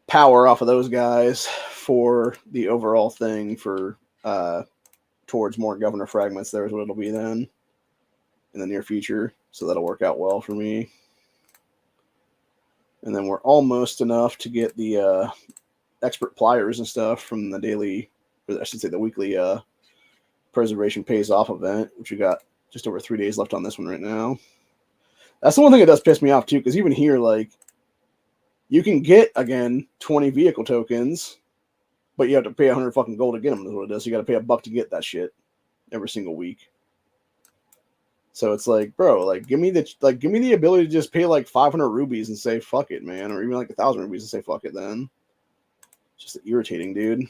power off of those guys for the overall thing for towards more Governor fragments. There's what it'll be then in the near future, so that'll work out well for me. And then we're almost enough to get the expert pliers and stuff from the daily, or I should say the weekly preservation pays off event, which we got just over 3 days left on this one right now. That's the one thing that does piss me off too, because even here, like, you can get, again, 20 vehicle tokens, but you have to pay 100 fucking gold to get them, is what it is. You got to pay $1 to get that shit every single week. So it's like, bro, like, give me the ability to just pay like 500 rubies and say fuck it, man, or even like 1,000 rubies and say fuck it. Then, it's just irritating, dude.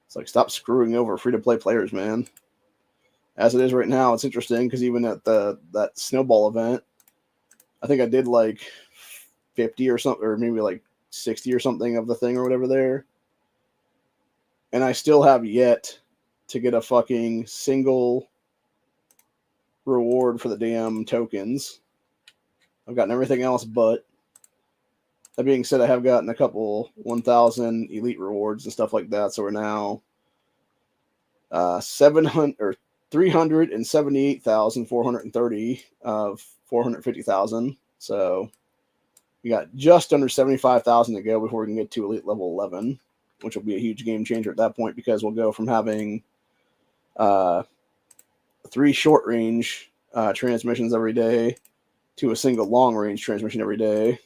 It's like, stop screwing over free-to-play players, man. As it is right now, it's interesting because even at that snowball event, I think I did like 50 or something, or maybe like 60 or something of the thing or whatever there. And I still have yet to get a fucking single reward for the damn tokens. I've gotten everything else, but that being said, I have gotten a couple 1,000 elite rewards and stuff like that. So we're now 378,430 of 450,000. So we got just under 75,000 to go before we can get to elite level 11, which will be a huge game changer at that point, because we'll go from having 3 short range transmissions every day to a single long range transmission every day.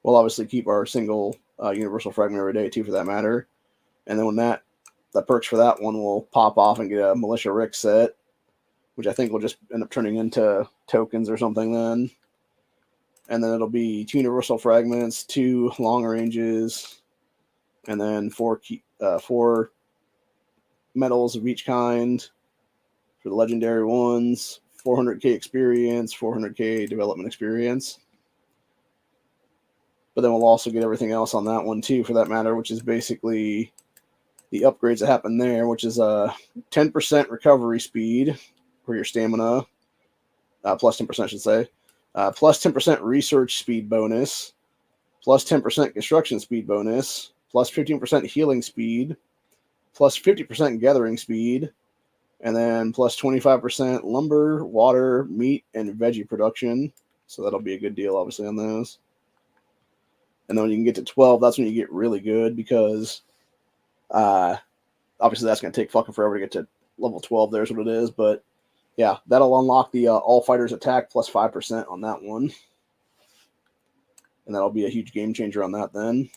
We'll obviously keep our single universal fragment every day too, for that matter. And then when the perks for that one will pop off and get a Militia Rick set, which I think will just end up turning into tokens or something then. And then it'll be 2 universal fragments, 2 long ranges, and then 4 medals of each kind for the legendary ones, 400k experience, 400k development experience. But then we'll also get everything else on that one too, for that matter, which is basically the upgrades that happen there, which is a 10% recovery speed for your stamina, plus 10%, I should say, plus 10% research speed bonus, plus 10% construction speed bonus, plus 15% healing speed, plus 50% gathering speed, and then plus 25% lumber, water, meat, and veggie production. So that'll be a good deal, obviously, on those. And then when you can get to 12, that's when you get really good, because obviously that's going to take fucking forever to get to level 12. There's what it is. But yeah, that'll unlock the all fighters attack plus 5% on that one. And that'll be a huge game changer on that then.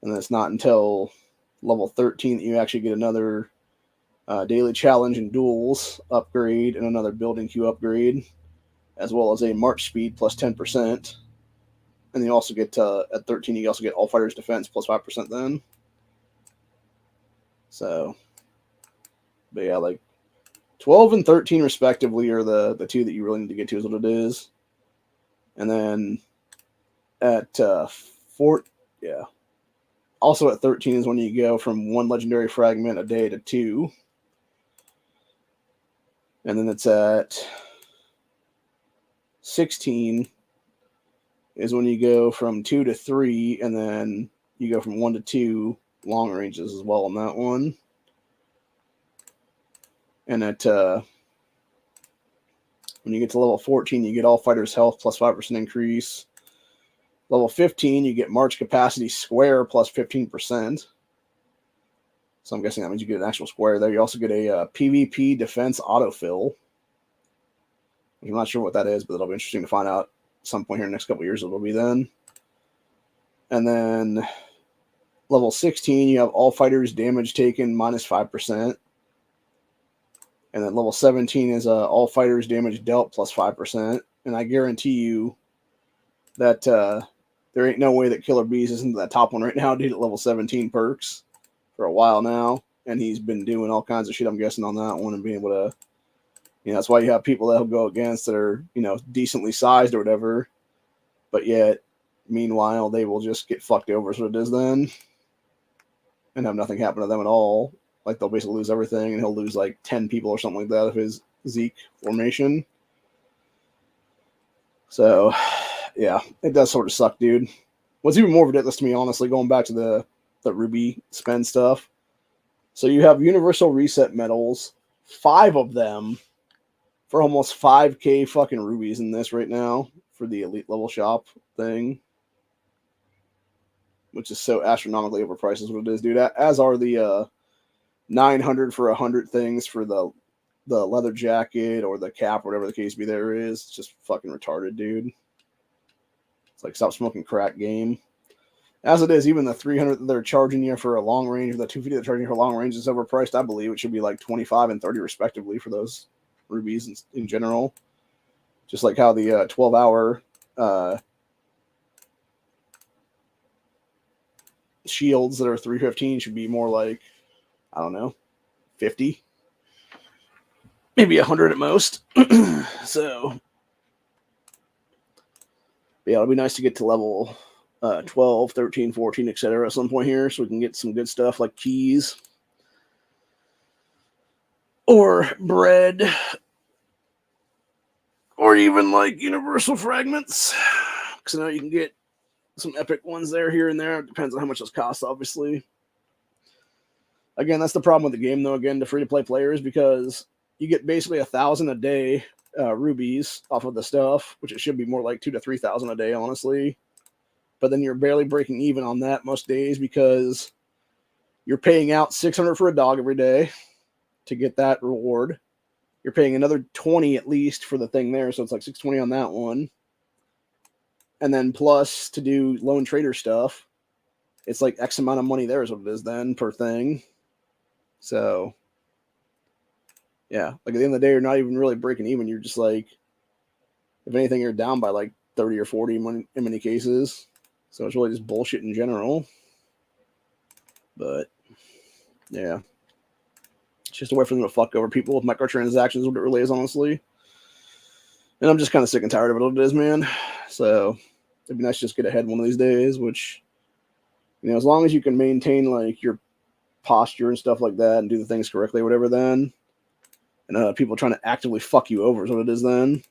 And then it's not until level 13 that you actually get another daily challenge and duels upgrade and another building queue upgrade, as well as a march speed plus 10%. And you also get, at 13, you also get all fighters defense plus 5% then. So, but yeah, like 12 and 13 respectively are the 2 that you really need to get to, is what it is. And then at also at 13 is when you go from 1 legendary fragment a day to 2. And then it's at 16 is when you go from 2 to 3, and then you go from 1 to 2 long ranges as well on that one. And at when you get to level 14, you get all fighters' health plus 5% increase. Level 15, you get march capacity square plus 15%. So I'm guessing that means you get an actual square there. You also get a PvP defense autofill. I'm not sure what that is, but it'll be interesting to find out at some point here in the next couple of years. It'll be then. And then level 16, you have all fighters damage taken minus 5%. And then level 17 is all fighters damage dealt plus 5%. And I guarantee you that there ain't no way that Killer Bees isn't that top one right now, dude, at level 17 perks for a while now. And he's been doing all kinds of shit, I'm guessing, on that one, and being able to, that's why you have people that he'll go against that are, decently sized or whatever. But yet, meanwhile, they will just get fucked over, is what it is then. And have nothing happen to them at all. Like, they'll basically lose everything, and he'll lose like 10 people or something like that of his Zeke formation. So, yeah, it does sort of suck, dude. What's even more ridiculous to me, honestly, going back to the Ruby spend stuff. So you have Universal Reset medals, 5 of them for almost 5k fucking rubies in this right now for the elite level shop thing, which is so astronomically overpriced is what it is, dude. As are the 900 for 100 things for the leather jacket or the cap, whatever the case be there is. It's just fucking retarded, dude. It's like, stop smoking crack, game. As it is, even the 300 that they're charging you for a long range, or the 250 they're charging you for long range is overpriced. I believe it should be like 25 and 30 respectively for those rubies in general. Just like how the 12-hour shields that are 315 should be more like, I don't know, 50, maybe 100 at most. So, yeah, it'll be nice to get to level 12, 13, 14, etc. at some point here, so we can get some good stuff like keys or bread or even like universal fragments, because I know you can get some epic ones there, here and there. It depends on how much those cost, obviously. Again, that's the problem with the game, though, again, to free-to-play players, because you get basically 1,000 a day rubies off of the stuff, which it should be more like 2,000 to 3,000 a day, honestly. But then you're barely breaking even on that most days, because you're paying out 600 for a dog every day to get that reward. You're paying another 20 at least for the thing there, so it's like 620 on that one. And then plus to do lone trader stuff, it's like X amount of money there is what it is then per thing. So, yeah, like at the end of the day, you're not even really breaking even. You're just like If anything, you're down by like 30 or 40 in many cases. So it's really just bullshit in general. But yeah, it's just a way for them to fuck over people with microtransactions. What it really is, honestly. And I'm just kind of sick and tired of it. What it is, man. So it'd be nice to just get ahead one of these days. Which, you know, as long as you can maintain like your posture and stuff like that, and do the things correctly, or whatever, then, and people trying to actively fuck you over is what it is. Then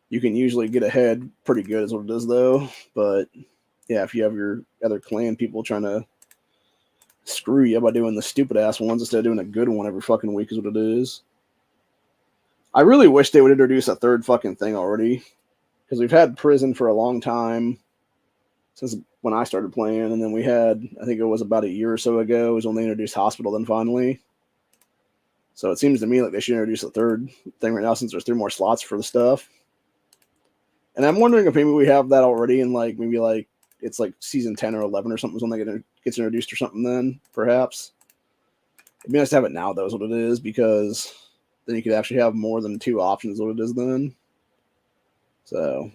you can usually get ahead pretty good, is what it is, though. But yeah, if you have your other clan people trying to screw you by doing the stupid ass ones instead of doing a good one every fucking week, is what it is. I really wish they would introduce a third fucking thing already, because we've had prison for a long time since when I started playing, and then we had, I think it was about a year or so ago, was when they introduced hospital. Then finally, so it seems to me like they should introduce a third thing right now, since there's 3 more slots for the stuff. And I'm wondering if maybe we have that already, and like maybe like it's like season 10 or 11 or something when they gets introduced or something. Then perhaps it'd be nice to have it now, though, is what it is, because then you could actually have more than 2 options. What it is then. So,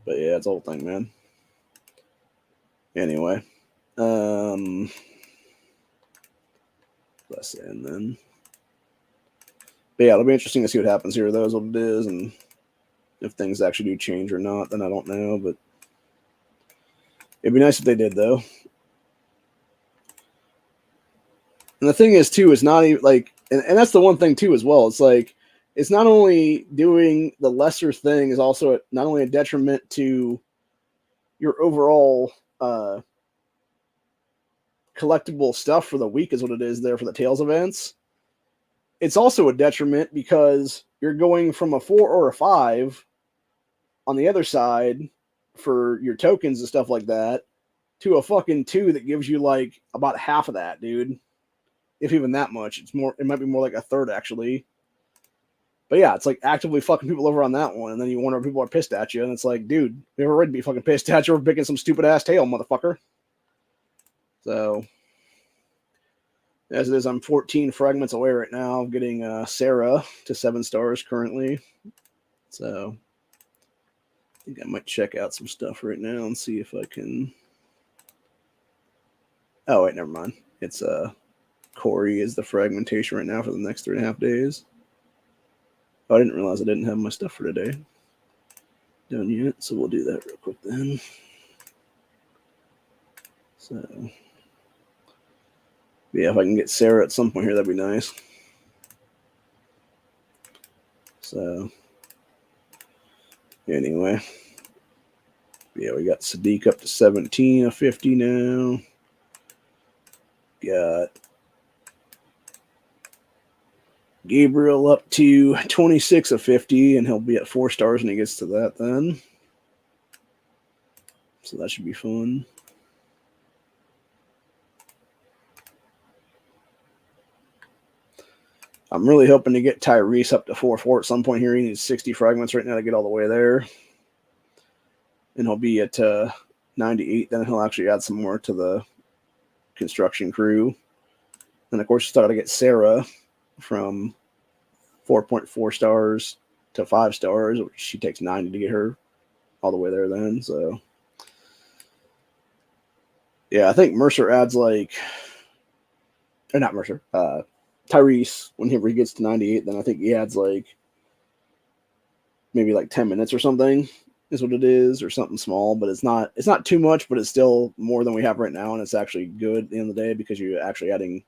but yeah, it's the whole thing, man. Anyway, let's end then. But yeah, it'll be interesting to see what happens here, though, is what it is, and if things actually do change or not, then I don't know, but it'd be nice if they did, though. And the thing is, too, is not even like, and that's the one thing, too, as well. It's like, it's not only doing the lesser thing is also not only a detriment to your overall collectible stuff for the week, is what it is there for the Tales events. It's also a detriment because you're going from a 4 or a 5 on the other side for your tokens and stuff like that to a fucking 2 that gives you like about half of that, dude. If even that much. It's more, it might be more like a third, actually. But yeah, it's like actively fucking people over on that one, and then you wonder if people are pissed at you, and it's like, dude, we ever already be fucking pissed at you for picking some stupid ass tail, motherfucker. So as it is, I'm 14 fragments away right now of getting Sarah to 7 stars currently. So I think I might check out some stuff right now and see if I can. Oh wait, never mind. It's Corey is the fragmentation right now for the next 3.5 days. Oh, I didn't realize I didn't have my stuff for today done yet, so we'll do that real quick then. So yeah, if I can get Sarah at some point here, that'd be nice. So anyway, yeah, we got Sadiq up to 17 of 50 now. Got Gabriel up to 26 of 50, and he'll be at 4 stars when he gets to that then. So that should be fun. I'm really hoping to get Tyrese up to 4-4 at some point here. He needs 60 fragments right now to get all the way there. And he'll be at 98. Then he'll actually add some more to the construction crew. And of course, you got to get Sarah from 4.4 stars to 5 stars. She takes 90 to get her all the way there then. So yeah, I think Mercer adds like, or not Mercer, Tyrese, whenever he gets to 98, then I think he adds like maybe like 10 minutes or something is what it is, or something small, but it's not too much, but it's still more than we have right now, and it's actually good at the end of the day because you're actually adding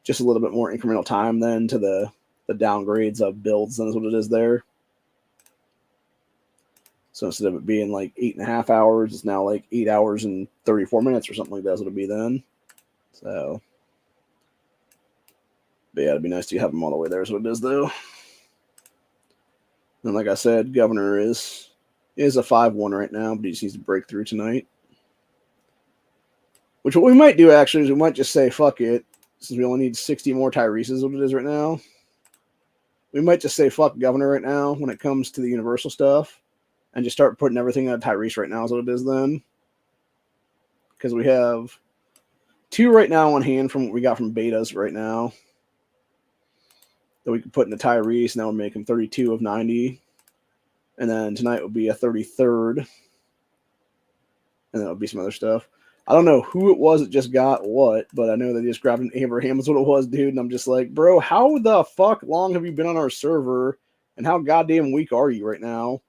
just a little bit more incremental time then to the downgrades of builds, and that's what it is there. So instead of it being like 8.5 hours, it's now like 8 hours and 34 minutes or something like that is what it'll be then. So but yeah, it'd be nice to have them all the way there is what it is, though. And like I said, Governor is a 5-1 right now, but he just needs to break through tonight. Which what we might do, actually, is we might just say, fuck it, since we only need 60 more Tyreses, what it is right now. We might just say, fuck Governor right now when it comes to the Universal stuff, and just start putting everything on Tyrese right now is what it is then. Because we have 2 right now on hand from what we got from betas right now that we can put into Tyrese. Now we'll make him 32 of 90. And then tonight would be a 33rd. And then it would be some other stuff. I don't know who it was that just got what, but I know they just grabbed an Abraham is what it was, dude. And I'm just like, bro, how the fuck long have you been on our server? And how goddamn weak are you right now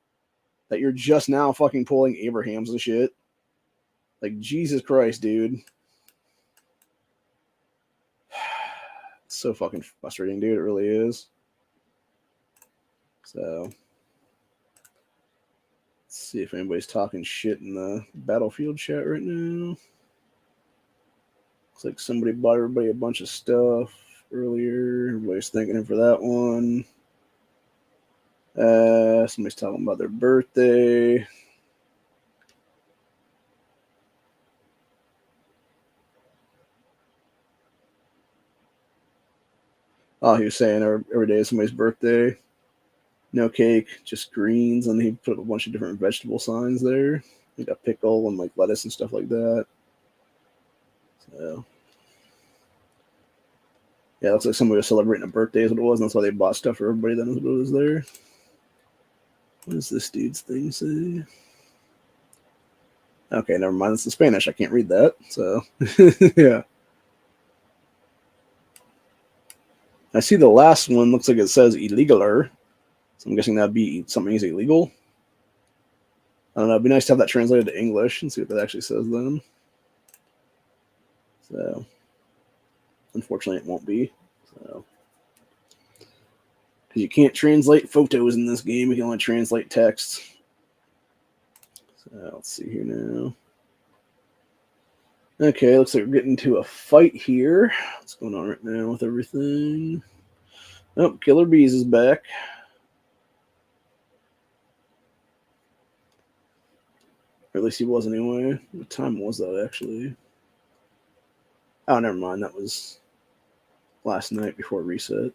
that you're just now fucking pulling Abrahams and shit? Like, Jesus Christ, dude. It's so fucking frustrating, dude. It really is. So, let's see if anybody's talking shit in the Battlefield chat right now. Looks like somebody bought everybody a bunch of stuff earlier. Everybody's thanking him for that one. Somebody's talking about their birthday. Oh, he was saying every day is somebody's birthday. No cake, just greens, and he put a bunch of different vegetable signs there. Like a pickle and like lettuce and stuff like that. So yeah, it looks like somebody was celebrating a birthday is what it was, and that's why they bought stuff for everybody. Then what was there. What does this dude's thing say? Okay, never mind. It's in Spanish. I can't read that. So yeah. I see the last one looks like it says illegaler. So I'm guessing that'd be something is illegal. I don't know. It'd be nice to have that translated to English and see what that actually says then. So, unfortunately, it won't be. So, because you can't translate photos in this game, you can only translate text. So, let's see here now. Okay, looks like we're getting to a fight here. What's going on right now with everything? Oh, Killer Bees is back. Or at least he was anyway. What time was that actually? Oh, never mind. That was last night before reset.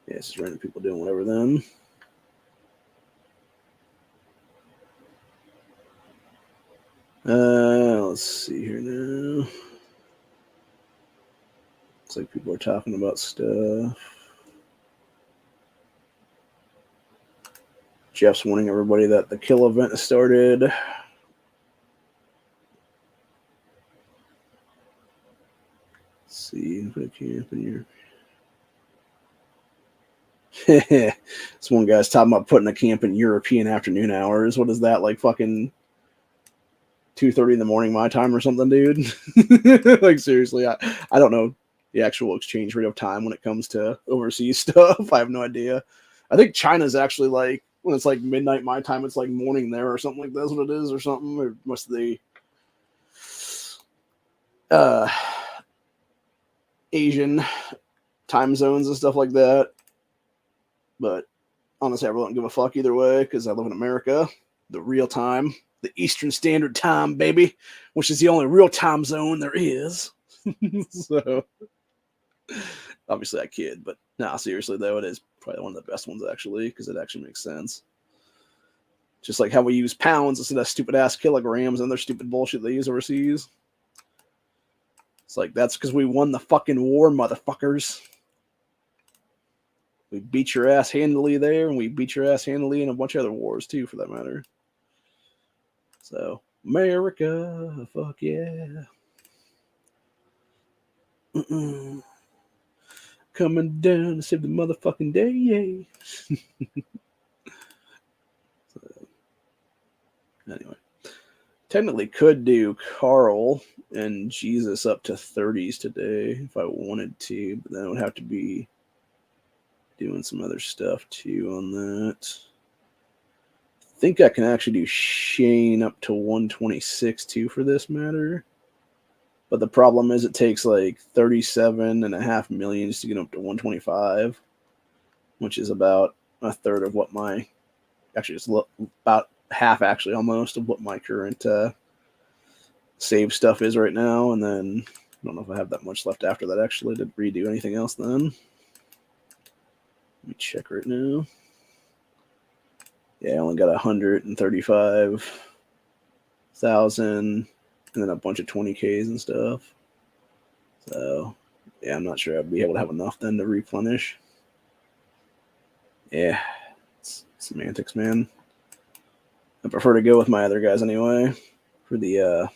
Yeah, it's just random people doing whatever then. Let's see here now. Looks like people are talking about stuff. Jeff's warning everybody that the kill event has started. Let's see, put a camp in here. This one guy's talking about putting a camp in European afternoon hours. What is that, like fucking 2:30 in the morning my time or something, dude? Like seriously, I don't know the actual exchange rate of time when it comes to overseas stuff. I have no idea. I think China's actually like when it's like midnight my time, it's like morning there or something like that's what it is or something. Or must the Asian time zones and stuff like that. But honestly, I really don't give a fuck either way because I live in America, the real time, the Eastern Standard Time, baby, which is the only real time zone there is. So, obviously, I kid, but nah, seriously, though, it is probably one of the best ones actually because it actually makes sense. Just like how we use pounds instead of stupid ass kilograms and their stupid bullshit they use overseas. It's like that's because we won the fucking war, motherfuckers. We beat your ass handily there, and we beat your ass handily in a bunch of other wars too, for that matter. So, America, fuck yeah. Coming down to save the motherfucking day, yay. So, anyway, technically could do Carl and Jesus up to 30s today if I wanted to, but then I would have to be doing some other stuff too on that. I think I can actually do Shane up to 126 too for this matter. But the problem is it takes like 37.5 million to get up to 125, which is about a third of what my, actually it's about half actually almost of what my current save stuff is right now. And then I don't know if I have that much left after that actually to redo anything else then. Let me check right now. Yeah, I only got 135,000 and then a bunch of 20Ks and stuff. So, yeah, I'm not sure I'd be able to have enough then to replenish. Yeah, it's Semantics, man. I prefer to go with my other guys anyway for the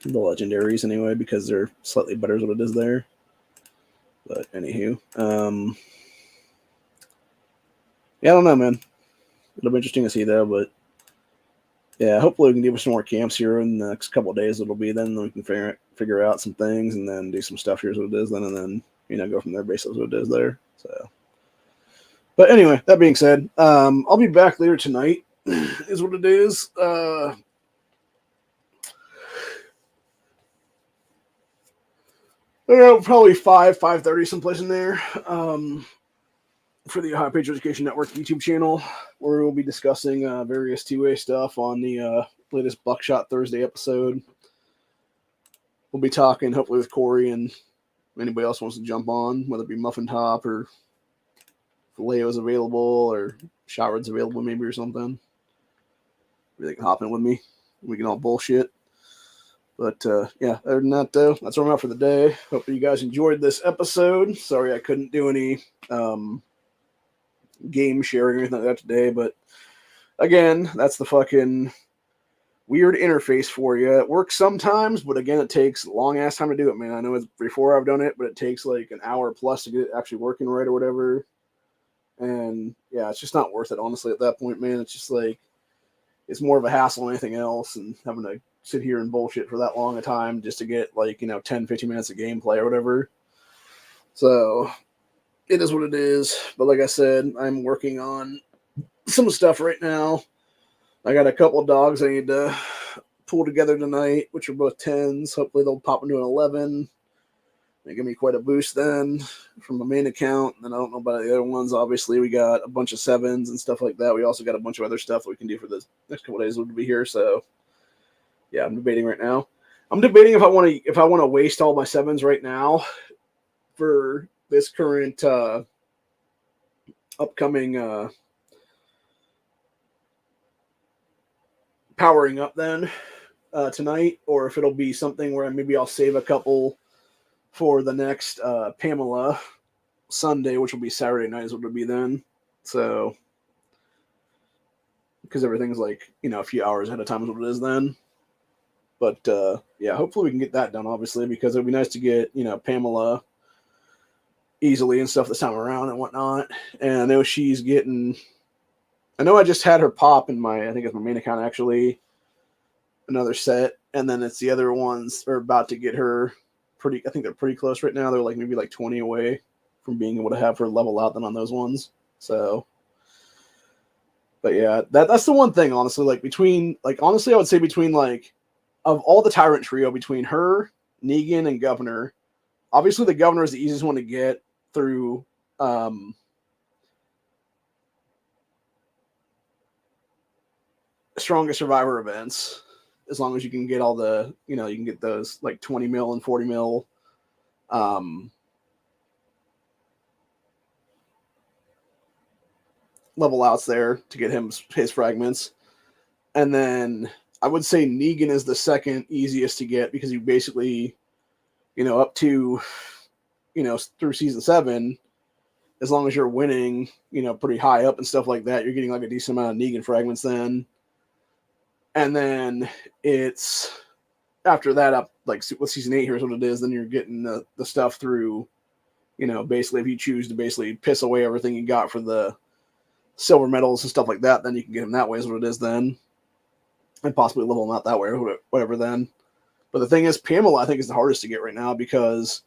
legendaries anyway because they're slightly better as what it is there. But anywho, yeah, I don't know, man. It'll be interesting to see though, but yeah, hopefully we can do some more camps here in the next couple of days. It'll be then we can figure out some things and then do some stuff. Here's what it is then, and then go from there based on what it is there. So, but anyway, that being said, I'll be back later tonight. Is what it is. I don't know, probably 5:30 someplace in there. For the Ohio Page Education Network YouTube channel, where we'll be discussing various two-way stuff on the latest Buckshot Thursday episode. We'll be talking hopefully with Corey and anybody else wants to jump on, whether it be Muffin Top or if Leo's available or Showard's available maybe or something. Maybe they can hop in with me. We can all bullshit. But yeah, other than that though, that's what I'm out for the day. Hope you guys enjoyed this episode. Sorry I couldn't do any game sharing or anything like that today, but again, that's the fucking weird interface for you. It works sometimes, but again, it takes a long ass time to do it, man. I know it's before I've done it, but it takes like an hour plus to get it actually working right or whatever. And yeah, it's just not worth it, honestly, at that point, man. It's just like, it's more of a hassle than anything else, and having to sit here and bullshit for that long a time just to get like, 10, 15 minutes of gameplay or whatever. So it is what it is. But like I said, I'm working on some stuff right now. I got a couple of dogs I need to pull together tonight, which are both 10s. Hopefully they'll pop into an 11. They give me quite a boost then from the main account. And then I don't know about the other ones. Obviously, we got a bunch of 7s and stuff like that. We also got a bunch of other stuff that we can do for the next couple of days. We'll be here. So yeah, I'm debating right now. I'm debating if I want to waste all my 7s right now for this current upcoming powering up then tonight, or if it'll be something where maybe I'll save a couple for the next Pamela Sunday, which will be Saturday night is what it'll be then. So because everything's like, a few hours ahead of time is what it is then. But yeah, hopefully we can get that done, obviously, because it'd be nice to get, Pamela easily and stuff this time around and whatnot. And I know she's getting, I know I just had her pop in I think it's my main account actually, another set. And then it's the other ones are about to get her I think they're pretty close right now. They're like maybe like 20 away from being able to have her level out then on those ones. So, but yeah, that's the one thing, honestly, like honestly, I would say between of all the Tyrant trio, between her, Negan, and Governor, obviously the Governor is the easiest one to get through Strongest Survivor events, as long as you can get all the, you can get those like 20 mil and 40 mil level outs there to get his fragments. And then I would say Negan is the second easiest to get because you basically, up to, through season 7, as long as you're winning, pretty high up and stuff like that, you're getting like a decent amount of Negan fragments then. And then it's after that up, like with season 8, here's what it is. Then you're getting the stuff through, basically if you choose to basically piss away everything you got for the silver medals and stuff like that, then you can get them that way is what it is then. And possibly level them out that way or whatever then. But the thing is, Pamela, I think, is the hardest to get right now because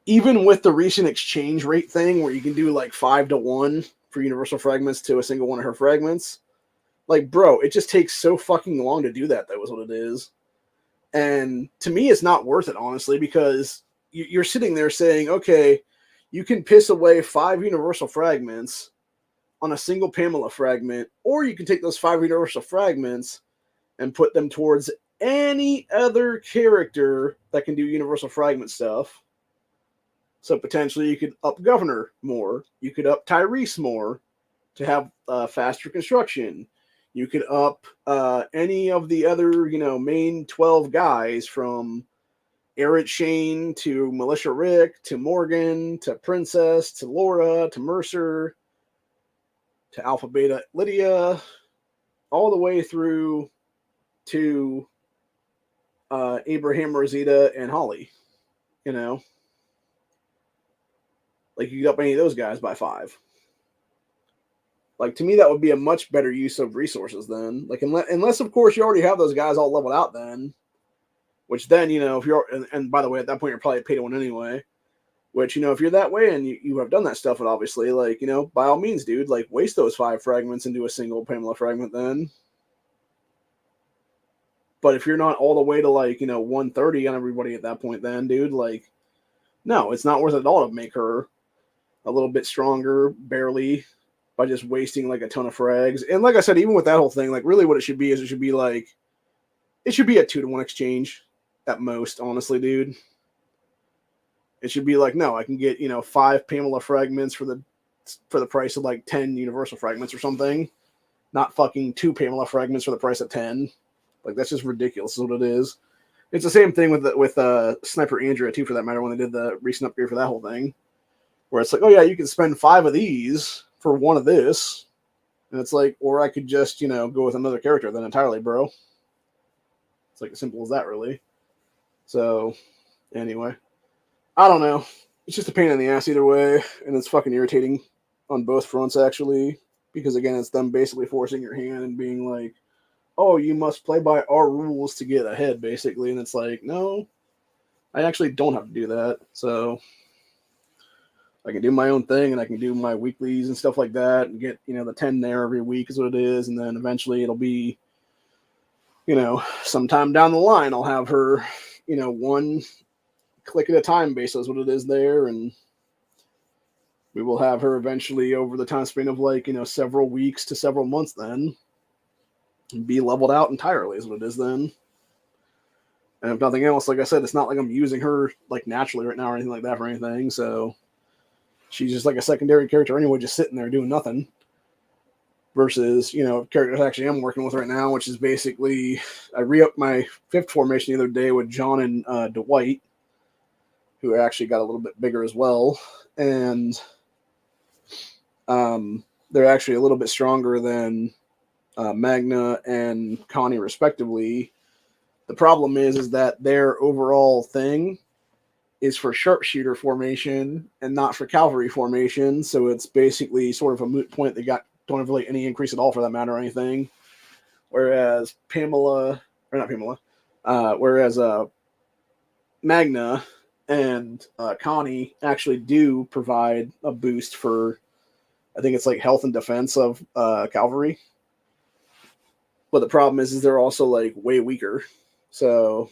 even with the recent exchange rate thing where you can do like 5-to-1 for universal fragments to a single one of her fragments, like, bro, it just takes so fucking long to do that. That was what it is. And to me, it's not worth it, honestly, because you're sitting there saying, okay, you can piss away 5 universal fragments on a single Pamela fragment, or you can take those 5 universal fragments and put them towards any other character that can do universal fragment stuff. So potentially you could up Governor more. You could up Tyrese more to have faster construction. You could up any of the other, main 12 guys from Eric Shane to Militia Rick to Morgan to Princess to Laura to Mercer. to Alpha Beta Lydia, all the way through to Abraham, Rosita, and Holly. You know, like you could up any of those guys by 5. Like to me, that would be a much better use of resources then. Like unless of course you already have those guys all leveled out then, which then if you're and by the way at that point you're probably pay to win anyway. Which if you're that way and you have done that stuff, and obviously like by all means, dude, like waste those 5 fragments into a single Pamela fragment then. But if you're not all the way to like 130 on everybody at that point, then dude, like no, it's not worth it at all to make her a little bit stronger, barely, by just wasting like a ton of frags. And like I said, even with that whole thing, like really what it should be is it should be a 2-to-1 exchange at most, honestly, dude. It should be like, no, I can get 5 Pamela fragments for the price of like 10 universal fragments or something, not fucking 2 Pamela fragments for the price of 10. Like that's just ridiculous. Is what it is. It's the same thing with Sniper Andrea too, for that matter, when they did the recent upgrade for that whole thing, where it's like, oh yeah, you can spend 5 of these for 1 of this, and it's like, or I could just go with another character then entirely, bro. It's like as simple as that, really. So anyway, I don't know. It's just a pain in the ass either way, and it's fucking irritating on both fronts actually, because again, it's them basically forcing your hand and being like, oh, you must play by our rules to get ahead, basically. And it's like, no, I actually don't have to do that. So I can do my own thing, and I can do my weeklies and stuff like that, and get, the 10 there every week is what it is. And then eventually it'll be, sometime down the line, I'll have her, 1 click at a time based on what it is there. And we will have her eventually over the time span of like, several weeks to several months then be leveled out entirely is what it is then. And if nothing else, like I said, it's not like I'm using her like naturally right now or anything like that for anything. So she's just like a secondary character anyway, just sitting there doing nothing. Versus, characters actually I'm working with right now, which is basically I re-upped my 5th formation the other day with John and Dwight, who actually got a little bit bigger as well. And they're actually a little bit stronger than Magna and Connie respectively. The problem is that their overall thing is for sharpshooter formation and not for cavalry formation, so it's basically sort of a moot point. They don't have really any increase at all for that matter or anything. Whereas Magna and Connie actually do provide a boost for, I think it's like health and defense of cavalry. But the problem is they're also like way weaker. So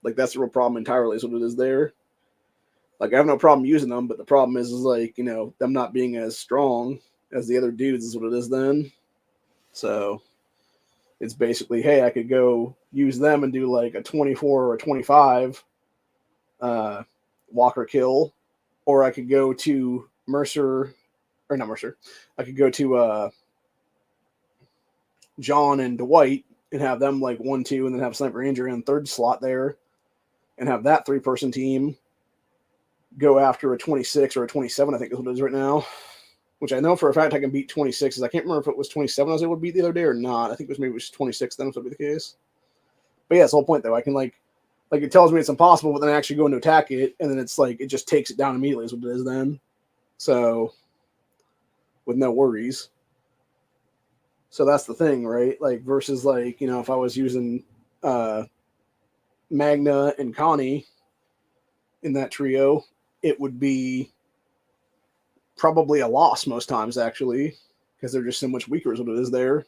like that's the real problem entirely is what it is there. Like I have no problem using them, but the problem is like, them not being as strong as the other dudes is what it is then. So it's basically, hey, I could go use them and do like a 24 or a 25 Walker kill, or I could go to I could go to John and Dwight and have them like 1-2, and then have Sniper Andrea in the 3rd slot there, and have that 3-person team go after a 26 or a 27, I think is what it is right now. Which I know for a fact I can beat 26s. I can't remember if it was 27 I was able to beat the other day or not. I think it was 26 then, if that would be the case. But yeah, it's the whole point though. I can like it tells me it's impossible, but then I actually go in to attack it, and then it's like it just takes it down immediately is what it is then. So with no worries. So that's the thing, right? Like versus like, if I was using Magna and Connie in that trio, it would be probably a loss most times actually, because they're just so much weaker is what it is there.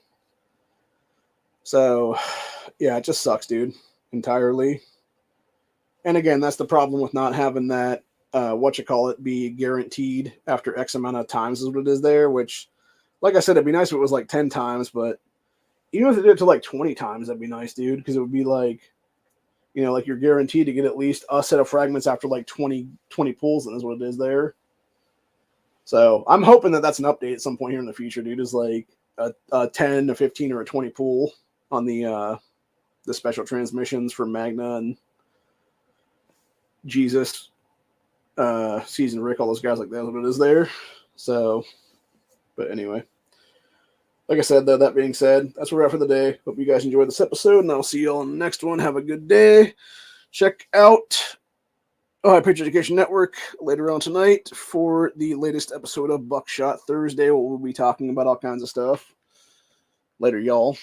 So yeah, it just sucks, dude, entirely. And again, that's the problem with not having that be guaranteed after X amount of times is what it is there, which like I said, it'd be nice if it was like 10 times, but even if they did it to like 20 times, that'd be nice, dude, because it would be like, like you're guaranteed to get at least a set of fragments after like 20 pulls, and is what it is there. So I'm hoping that that's an update at some point here in the future, dude, is like a 10, a 15, or a 20 pull on the special transmissions for Magna and Jesus, Season Rick, all those guys like that is what it is there. So, but anyway. like I said, though, that being said, that's where we're at for the day. Hope you guys enjoyed this episode, and I'll see you all on the next one. Have a good day. Check out Ohio Patriot Education Network later on tonight for the latest episode of Buckshot Thursday, where we'll be talking about all kinds of stuff. Later, y'all.